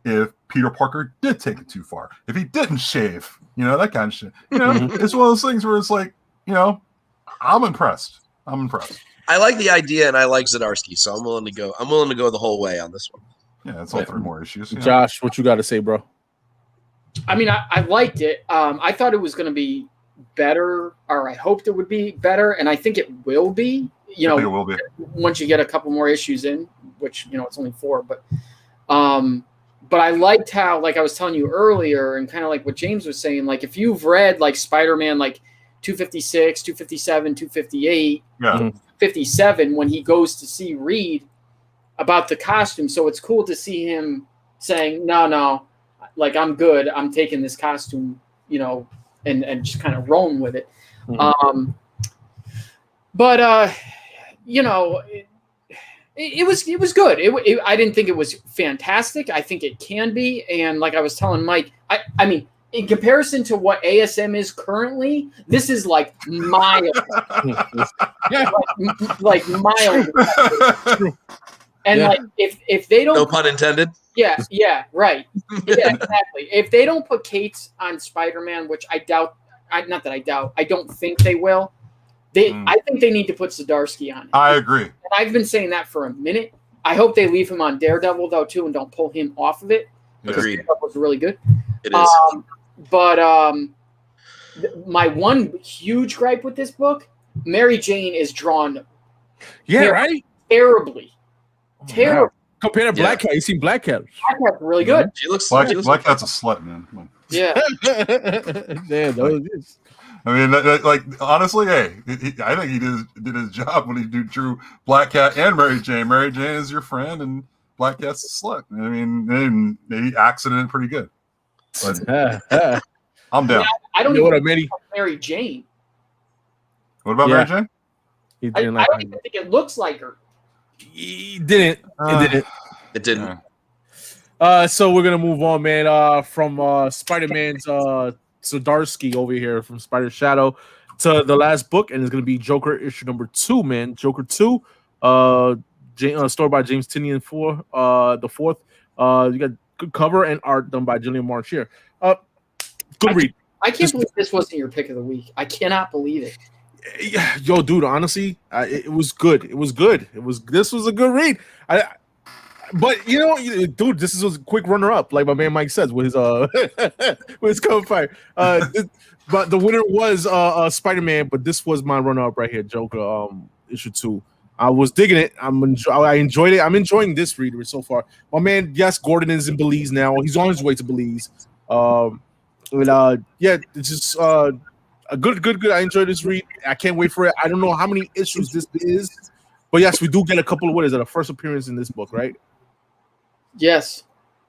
if Peter Parker did take it too far, if he didn't shave, that kind of shit. It's one of those things where it's like, I'm impressed. I like the idea, and I like Zdarsky, so I'm willing to go. I'm willing to go the whole way on this one. Yeah, it's all 3 more issues. Josh, what you got to say, bro? I mean, I liked it. I thought it was going to be better, or I hoped it would be better, and I think it will be. I think it will be once you get a couple more issues in, which it's only 4. But I liked how, like I was telling you earlier, and kind of like what James was saying, like if you've read like Spider-Man, like 256, 257, 258, 57, when he goes to see Reed about the costume, so it's cool to see him saying, no, like I'm good, I'm taking this costume you know, and just kind of rolling with it. Mhm. But you know, it was good. I didn't think it was fantastic. I think it can be, and like I was telling Mike, I mean, in comparison to what ASM is currently, this is like mild, like mild. And Yeah. like if they don't, No pun intended. yeah, right, yeah, exactly. If they don't put Kate's on Spider-Man, which I doubt, not that I doubt, I don't think they will. I think they need to put Zdarsky on it. I agree. And I've been saying that for a minute. I hope they leave him on Daredevil though too, and don't pull him off of it. Agreed. Daredevil was really good. It is. But my one huge gripe with this book, Mary Jane is drawn Right. terribly. Terrible. Compared to Black Cat, you seen Black Cat? Black Cat's really good. She looks. Black she looks Cat's a slut, man. Come on. Yeah. Yeah, that is. I mean, like honestly, hey, I think he did his job when he drew Black Cat and Mary Jane. Mary Jane is your friend, and Black Cat's a slut. I mean, and he acted it pretty good. But I'm down. I don't You know even what I mean? like Mary Jane. What about Mary Jane? He I didn't don't like even think it looks like her. He didn't. It didn't. It didn't. So we're gonna move on, man. From Spider-Man's Zdarsky over here from Spider Shadow to the last book, and it's gonna be Joker issue number 2, man. Joker 2, story by James Tynion the fourth. You got good cover and art done by Julian March here. Good read. I can't believe this wasn't your pick of the week. I cannot believe it. Yeah, yo, dude. Honestly, it was good. This was a good read. But you know, dude, this is a quick runner-up, like my man Mike says with his with his cover fire. But the winner was Spider-Man, but this was my runner-up right here, Joker, issue 2. I was digging it. I enjoyed it. I'm enjoying this reader so far. My man, yes, Gordon is in Belize now. He's on his way to Belize. Yeah, it's just a good. I enjoyed this read. I can't wait for it. I don't know how many issues this is, but yes, we do get a couple of what is it, a first appearance in this book, right? Yes.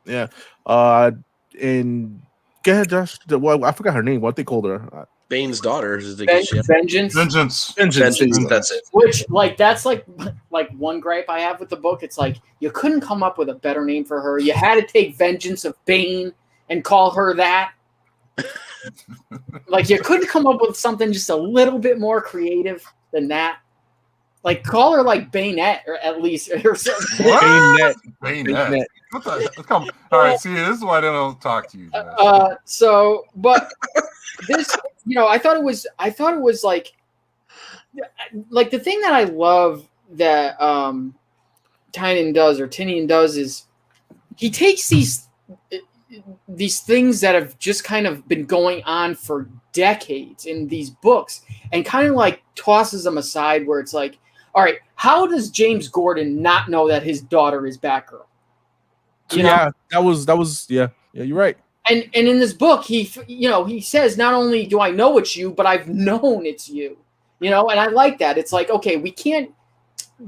Yeah. And go ahead, Josh. Well, I forgot her name. What they called her. Bane's daughter is the Vengeance. That's it. Which, like, that's like one gripe I have with the book. It's like you couldn't come up with a better name for her. You had to take Vengeance of Bane and call her that. Like, you couldn't come up with something just a little bit more creative than that. Like, call her like Bayonet, or at least, or something. Bayonet. What the? Come. All right. See, this is why I don't talk to you. So, but this, you know, I thought it was like the thing that I love that Tynion does is he takes these things that have just kind of been going on for decades in these books and kind of like tosses them aside, where it's like, all right, how does James Gordon not know that his daughter is Batgirl? You know? Yeah, that was yeah, you're right. And in this book, he says, not only do I know it's you, but I've known it's you. You know, and I like that. It's like, okay, we can't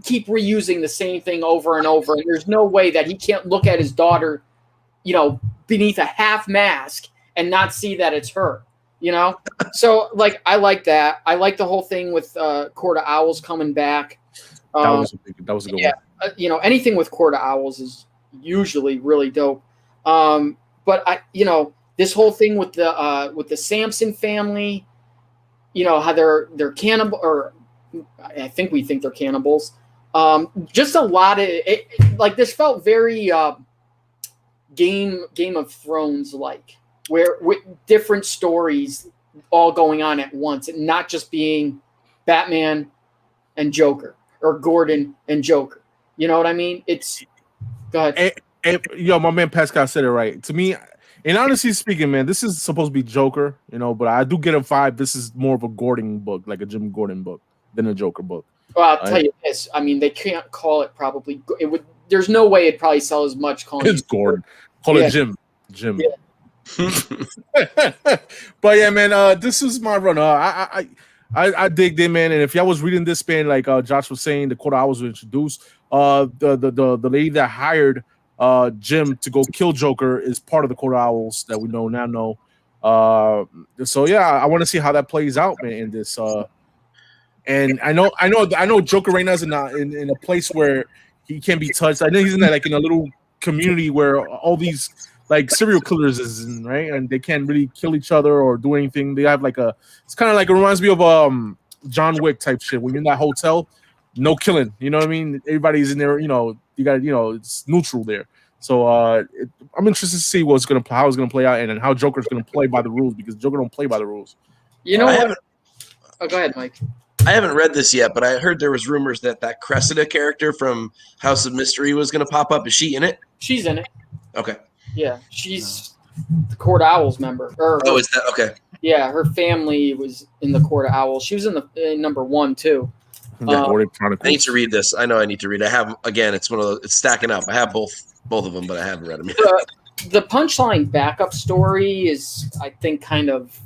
keep reusing the same thing over and over, and there's no way that he can't look at his daughter, you know, beneath a half mask and not see that it's her. You know, so like I like that. I like the whole thing with Court of Owls coming back. That was a good one. You know, anything with Court of Owls is usually really dope. But this whole thing with the Sampson family, you know, how they're cannibal, or I think we think they're cannibals. Just a lot of it, like this felt very Game of Thrones like, where with different stories all going on at once, and not just being Batman and Joker or Gordon and Joker. You know what I mean? It's go ahead. And my man Pascal said it right. To me, and honestly speaking, man, this is supposed to be Joker, you know, but I do get a vibe. This is more of a Gordon book, like a Jim Gordon book, than a Joker book. Well, I'll tell you this. I mean, they can't call it probably. It would. There's no way it'd probably sell as much calling it's it Gordon. Call it Jim. Yeah. But yeah, man, this is my runner. I dig it, man. And if y'all was reading this, man, like Josh was saying, the Court of Owls was introduced. The lady that hired Jim to go kill Joker is part of the Court of Owls that we know. So yeah, I want to see how that plays out, man. In this, and I know Joker right now is in a place where he can't be touched. I know he's in that, like, in a little community where all these like serial killers is in, right, and they can't really kill each other or do anything. They have like it's kind of like, it reminds me of John Wick type shit. When you're in that hotel, no killing. You know what I mean? Everybody's in there. You know, you got, it's neutral there. So I'm interested to see how it's gonna play out, and how Joker's gonna play by the rules, because Joker don't play by the rules. You know what? Oh, go ahead, Mike. I haven't read this yet, but I heard there was rumors that Cressida character from House of Mystery was going to pop up. Is she in it? She's in it. Okay. Yeah, she's the Court of Owls member. Is that okay? Yeah, her family was in the Court of Owls. She was in number 1 too. I need to read this. I know I need to read. I have, again. It's one of those. It's stacking up. I have both of them, but I haven't read them yet. The Punchline backup story is, I think, kind of.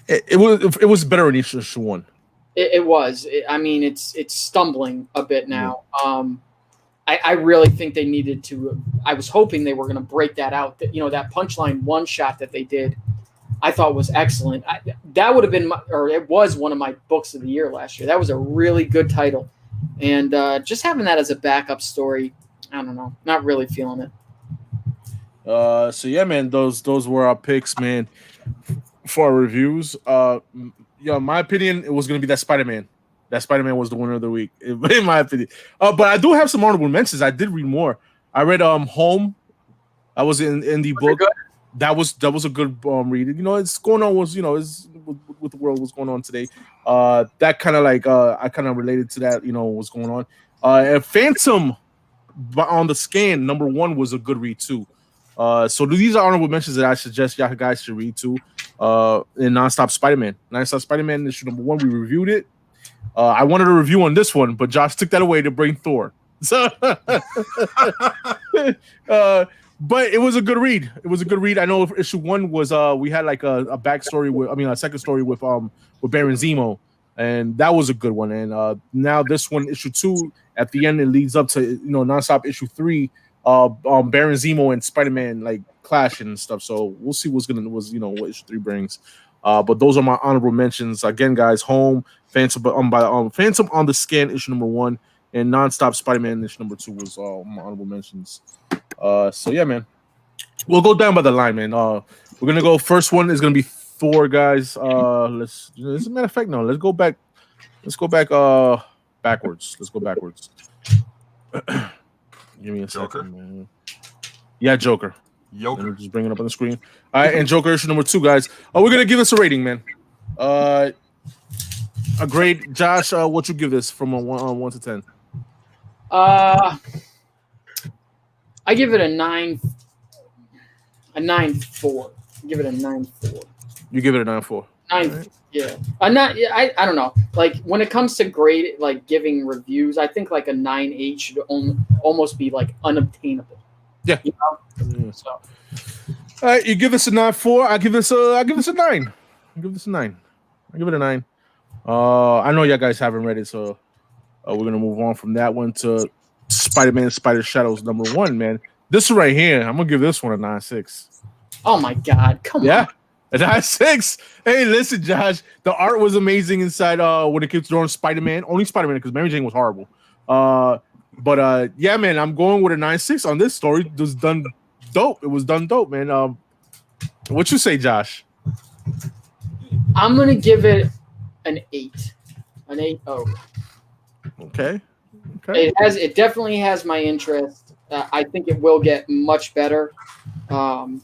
It was better in each one. It was. I mean, it's stumbling a bit now. I really think they needed to. I was hoping they were going to break that out. That Punchline one shot that they did, I thought was excellent. That would have been, it was one of my books of the year last year. That was a really good title, and just having that as a backup story, I don't know, not really feeling it. So yeah, man, those were our picks, man, for our reviews. In my opinion, it was going to be that Spider-Man. That Spider-Man was the winner of the week, in my opinion. But I do have some honorable mentions. I did read more. I read Home. I was in the book. That was a good read. It's going on is with the world, what's going on today. That kind of like I kind of related to that. What's going on. Phantom on the Scan #1 was a good read too. So these are honorable mentions that I suggest y'all guys should read too. In Nonstop Spider-Man. Nonstop Spider-Man issue #1. We reviewed it. I wanted a review on this one, but Josh took that away to bring Thor. So, but it was a good read. I know issue 1 was we had like a backstory a second story with Baron Zemo, and that was a good one. And now this one, issue 2, at the end, it leads up to Nonstop issue 3. Baron Zemo and Spider-Man like clashing and stuff. So we'll see what issue 3 brings. But those are my honorable mentions. Again, guys, Home, Phantom Phantom on the Scan issue #1, and Nonstop Spider-Man issue #2 was my honorable mentions. So yeah, man, we'll go down by the line, man. We're gonna go. First one is gonna be Thor, guys. As a matter of fact, no, let's go back. Backwards. Let's go backwards. Give me a second, man. Yeah, Joker. Let me just bring it up on the screen. All right, and Joker issue #2, guys. We're gonna give this a rating, man. A grade. Josh, what you give this from a 1 to 10? I give it a 9. A 9.4. Give it a 9.4. You give it a 9.4. 9. Right. Yeah. I don't know. Like when it comes to grade, like giving reviews, I think like a 9.8 should almost be like unobtainable. Yeah. Yeah. So. All right, you give this a 9.4. I give this a 9. I give it a 9. I know y'all guys haven't read it, so we're gonna move on from that one to Spider-Man Spider Shadows #1, man. This one right here, I'm gonna give this one a 9.6. Oh my god, come on. Yeah, a 9.6. Hey, listen, Josh, the art was amazing inside when it keeps drawing Spider-Man. Only Spider-Man, because Mary Jane was horrible. But yeah, man, I'm going with a 9.6 on this story. It was done dope. It was done dope, man. What you say, Josh? I'm gonna give it an 8. An 8.0. Okay. It definitely has my interest. I think it will get much better. Issue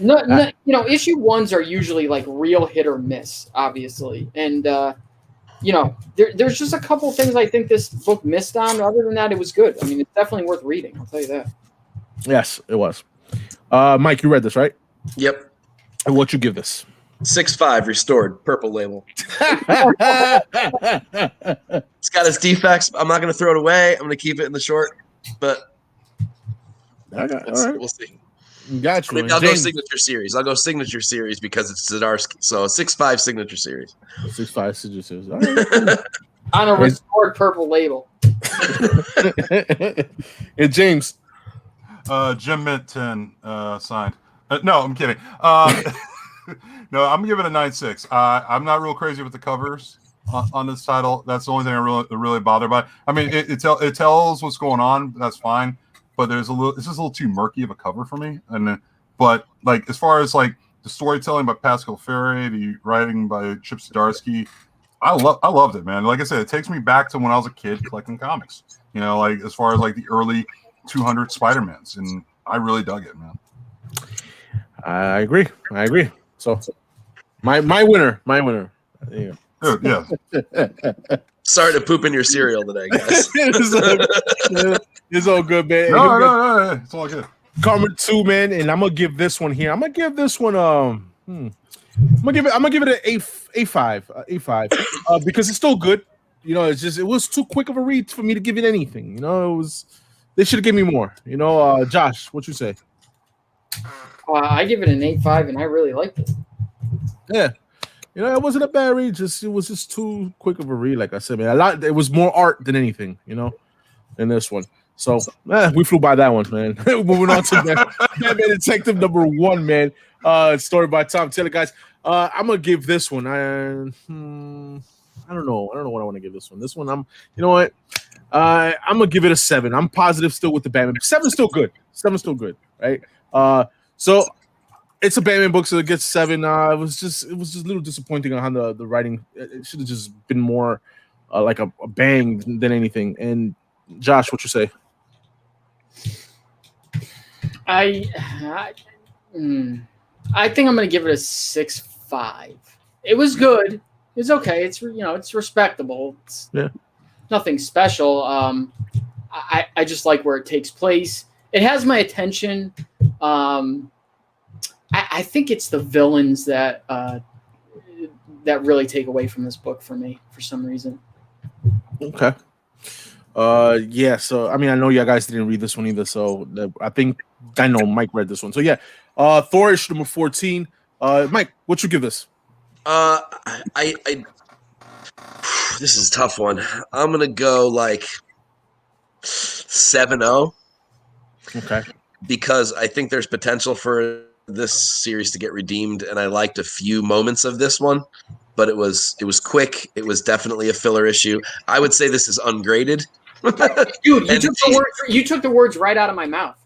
1s are usually like real hit or miss, obviously, and there's just a couple things I think this book missed on. Other than that, it was good. I mean, it's definitely worth reading. I'll tell you that. Yes, it was. Mike, you read this, right? Yep. And what you give this? 6.5 restored, purple label. It's got its defects. I'm not going to throw it away. I'm going to keep it in the short, but we'll see. Got you. Maybe I'll go signature series. Because it's Zdarsky. So 6.5 signature series. 6.5 signature series. All right. On a restored purple label. And James. Jim Mint 10 signed. No, I'm kidding. No, I'm gonna give it a 9.6. I'm not real crazy with the covers on this title. That's the only thing I really bothered by. I mean, it tells what's going on. That's fine, but it's just a little too murky of a cover for me. But like as far as like the storytelling by Pascal Ferry, the writing by Chip Zdarsky, I loved it, man. Like I said, it takes me back to when I was a kid collecting comics. You know, like as far as like the early 200 Spider-Mans, and I really dug it, man. I agree. So my winner. There you go. Yeah. Sorry to poop in your cereal today, guys. It's all good, man. No, it's all good. KARMEN 2, man, and I'm gonna give this one here. I'm gonna give this one I'm gonna give it an A5 because it's still good. You know, it was too quick of a read for me to give it anything. You know, they should have given me more. You know, Josh, what you say? I give it an 8.5, and I really liked it. Yeah, you know, it wasn't a bad read. It was just too quick of a read. Like I said, man, it was more art than anything. You know, in this one. So we flew by that one, man. Moving on to Batman Detective number 1, man. Story by Tom Taylor, guys. I'm gonna give this one. I don't know what I want to give this one. This one, you know what? I'm gonna give it a 7. I'm positive still with the Batman. 7's still good. 7's still good, right? So it's a Batman book, so it gets 7. It was just a little disappointing on how the writing. It should have just been more like a bang than anything. And Josh, what you say? I think I'm gonna give it a 6.5. It was good. It's okay. It's it's respectable. It's nothing special. I just like where it takes place. It has my attention. I think it's the villains that really take away from this book for me for some reason. Okay. Yeah. So I mean, I know you guys didn't read this one either. So I know Mike read this one. So yeah. Thor issue number 14. Mike, what you give this? This is a tough one. I'm gonna go like 7.0. Okay. Because I think there's potential for this series to get redeemed, and I liked a few moments of this one, but it was quick. It was definitely a filler issue. I would say this is ungraded. Dude, you took the words right out of my mouth.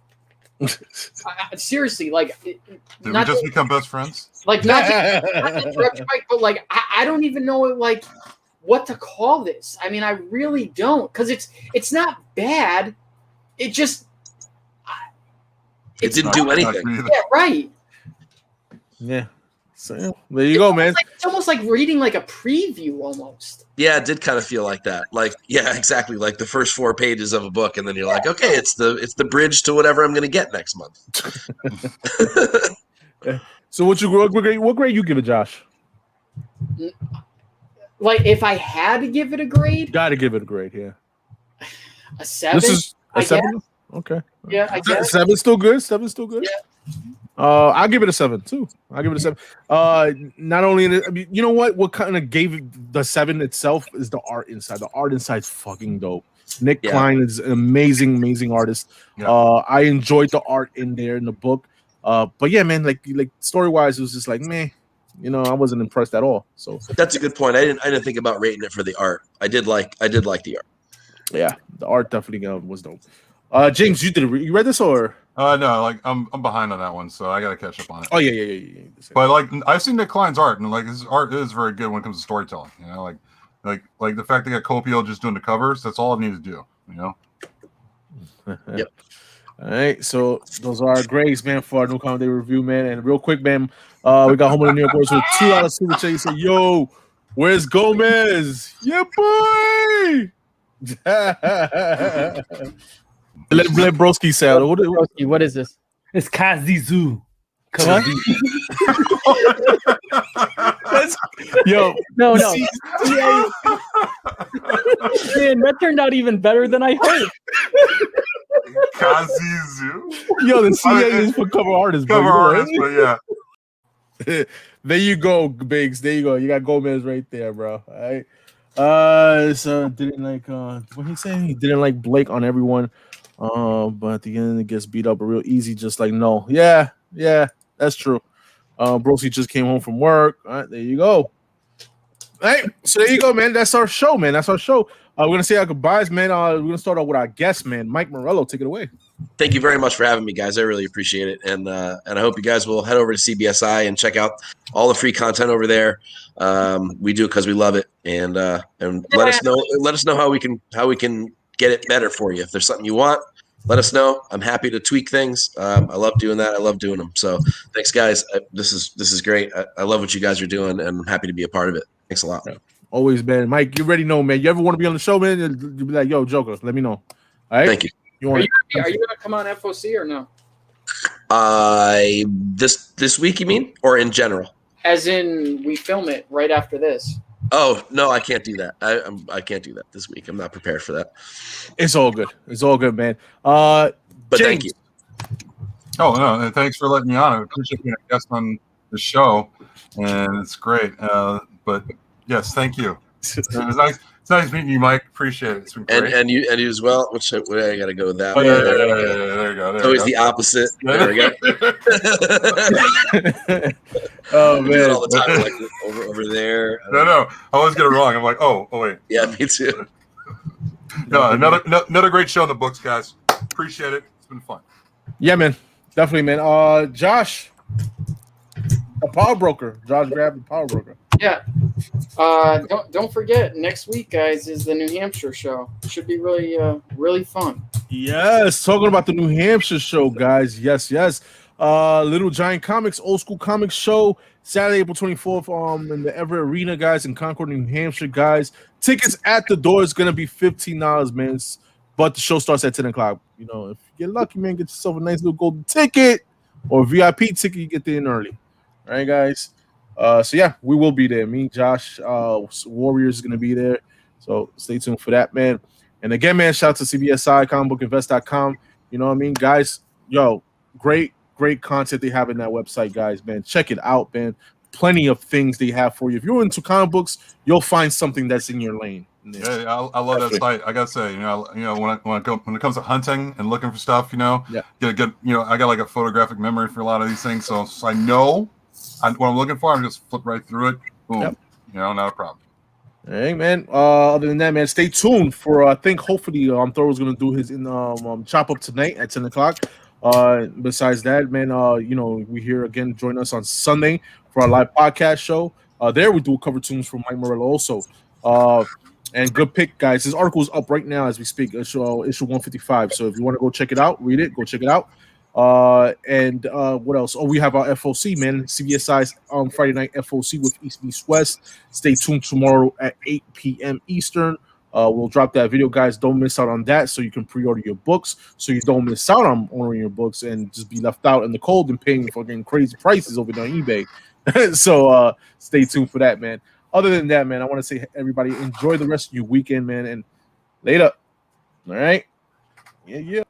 Seriously, like, did we just become best friends? Like, not just but like, I don't even know like what to call this. I mean, I really don't, because it's not bad. It just it didn't do anything. Yeah, right. Yeah. So there you go, man. It's almost like reading like a preview almost. Yeah, it did kind of feel like that. Like, yeah, exactly. Like the first 4 pages of a book, and then you're like, okay, it's the bridge to whatever I'm going to get next month. So what grade you give it, Josh? Like, if I had to give it a grade, gotta give it a grade. Yeah, a 7. This is a 7. Okay. Yeah, I guess 7's still good. 7's still good. Yeah. I'll give it a 7 too. I'll give it a 7. Not only I mean, you know what kind of gave it the 7 itself is the art inside. The art inside's fucking dope. Nick Klein is an amazing artist. Yeah. I enjoyed the art in there in the book. But yeah, man, like story wise, it was just like meh. You know, I wasn't impressed at all. So that's a good point. I didn't think about rating it for the art. I did like the art. Yeah, the art definitely was dope. James, you read this or? No, like I'm behind on that one, so I gotta catch up on it. Oh yeah. But like I've seen Nick Klein's art, and like his art is very good when it comes to storytelling. You know, like the fact they got Copio just doing the covers, that's all it needs to do. You know. Yep. All right, so those are our grades, man, for our new comedy review, man. And real quick, man, we got home of the New York Boys with $2 super chat. You say, yo, where's Gomez? Yeah, boy. Let Broski say, what is this? It's Kazizu. Yo, no. Man, that turned out even better than I hoped. Kazizu. Yo, the CA is for cover artists. Cover artists, but yeah. There you go, Biggs. There you go. You got Gomez right there, bro. All right. So didn't like what he saying? He didn't like Blake on everyone. But at the end it gets beat up real easy, just like no. Yeah. That's true. Broski just came home from work. All right, there you go. All right, so there you go, man. That's our show, man. That's our show. We're gonna say our goodbyes, man. We're gonna start out with our guest, man, Mike Morello. Take it away. Thank you very much for having me, guys. I really appreciate it, and I hope you guys will head over to CBSI and check out all the free content over there. We do it because we love it, and let us know how we can get it better for you. If there's something you want, let us know. I'm happy to tweak things. I love doing that. I love doing them. So thanks, guys. This is great. I love what you guys are doing, and I'm happy to be a part of it. Thanks a lot. Always, man. Mike, you already know, man. You ever want to be on the show, man? You'll be like, yo, Joker, let me know. All right. Thank you. Are you gonna come on FOC or no? This week, you mean, or in general? As in, we film it right after this. Oh no, I can't do that. I can't do that this week. I'm not prepared for that. It's all good. It's all good, man. But James. thank you. Oh no, thanks for letting me on. I appreciate being a guest on the show, and it's great. But yes, thank you. It was nice. It's nice meeting you, Mike. Appreciate it. It's been great. And you as well. Which way I got to go with that? Oh, yeah, there you go. It's always the opposite. There we go. Oh I do it man, all the time, like over there. No, I always get it wrong. I'm like, oh wait. Yeah, me too. No, another great show in the books, guys. Appreciate it. It's been fun. yeah, man, definitely, man. Josh, a power broker. Josh Grav, the power broker. Yeah. Don't forget, next week, guys, is the New Hampshire show. Should be really fun. Yes, talking about the New Hampshire show, guys. Yes. Little Giant Comics, old school comics show, Saturday, April 24th, in the Everett Arena, guys, in Concord, New Hampshire, guys. Tickets at the door is gonna be $15, man. But the show starts at 10 o'clock. You know, if you get lucky, man, get yourself a nice little golden ticket or VIP ticket, you get there in early. All right, guys. So yeah, we will be there. Me, Josh, Warriors is gonna be there. So stay tuned for that, man. And again, man, shout out to CBSI, comicbookinvest.com. You know what I mean, guys? Yo, great content they have in that website, guys, man. Check it out, man. Plenty of things they have for you. If you're into comic books, you'll find something that's in your lane. Yeah, I love that site. I gotta say, when it comes to hunting and looking for stuff, get a good, I got like a photographic memory for a lot of these things, so I know what I'm looking for. I'm just flip right through it. Boom. Yep. Not a problem. Hey, man. Other than that, man, stay tuned for I think hopefully Thoro's gonna do his chop up tonight at 10 o'clock. Besides that, man, we here again. Join us on Sunday for our live podcast show. There we do cover tunes from Mike Morello also. And good pick, guys. This article is up right now as we speak. Issue 155. So if you want to go check it out, read it. Go check it out. And what else? Oh, we have our FOC, man. CBSI's Friday night FOC with East Meets West. Stay tuned tomorrow at 8 p.m. Eastern. We'll drop that video, guys. Don't miss out on that, so you can pre-order your books, so you don't miss out on ordering your books and just be left out in the cold and paying fucking crazy prices over there on eBay. So stay tuned for that, man. Other than that, man, I want to say everybody enjoy the rest of your weekend, man, and later. All right, yeah.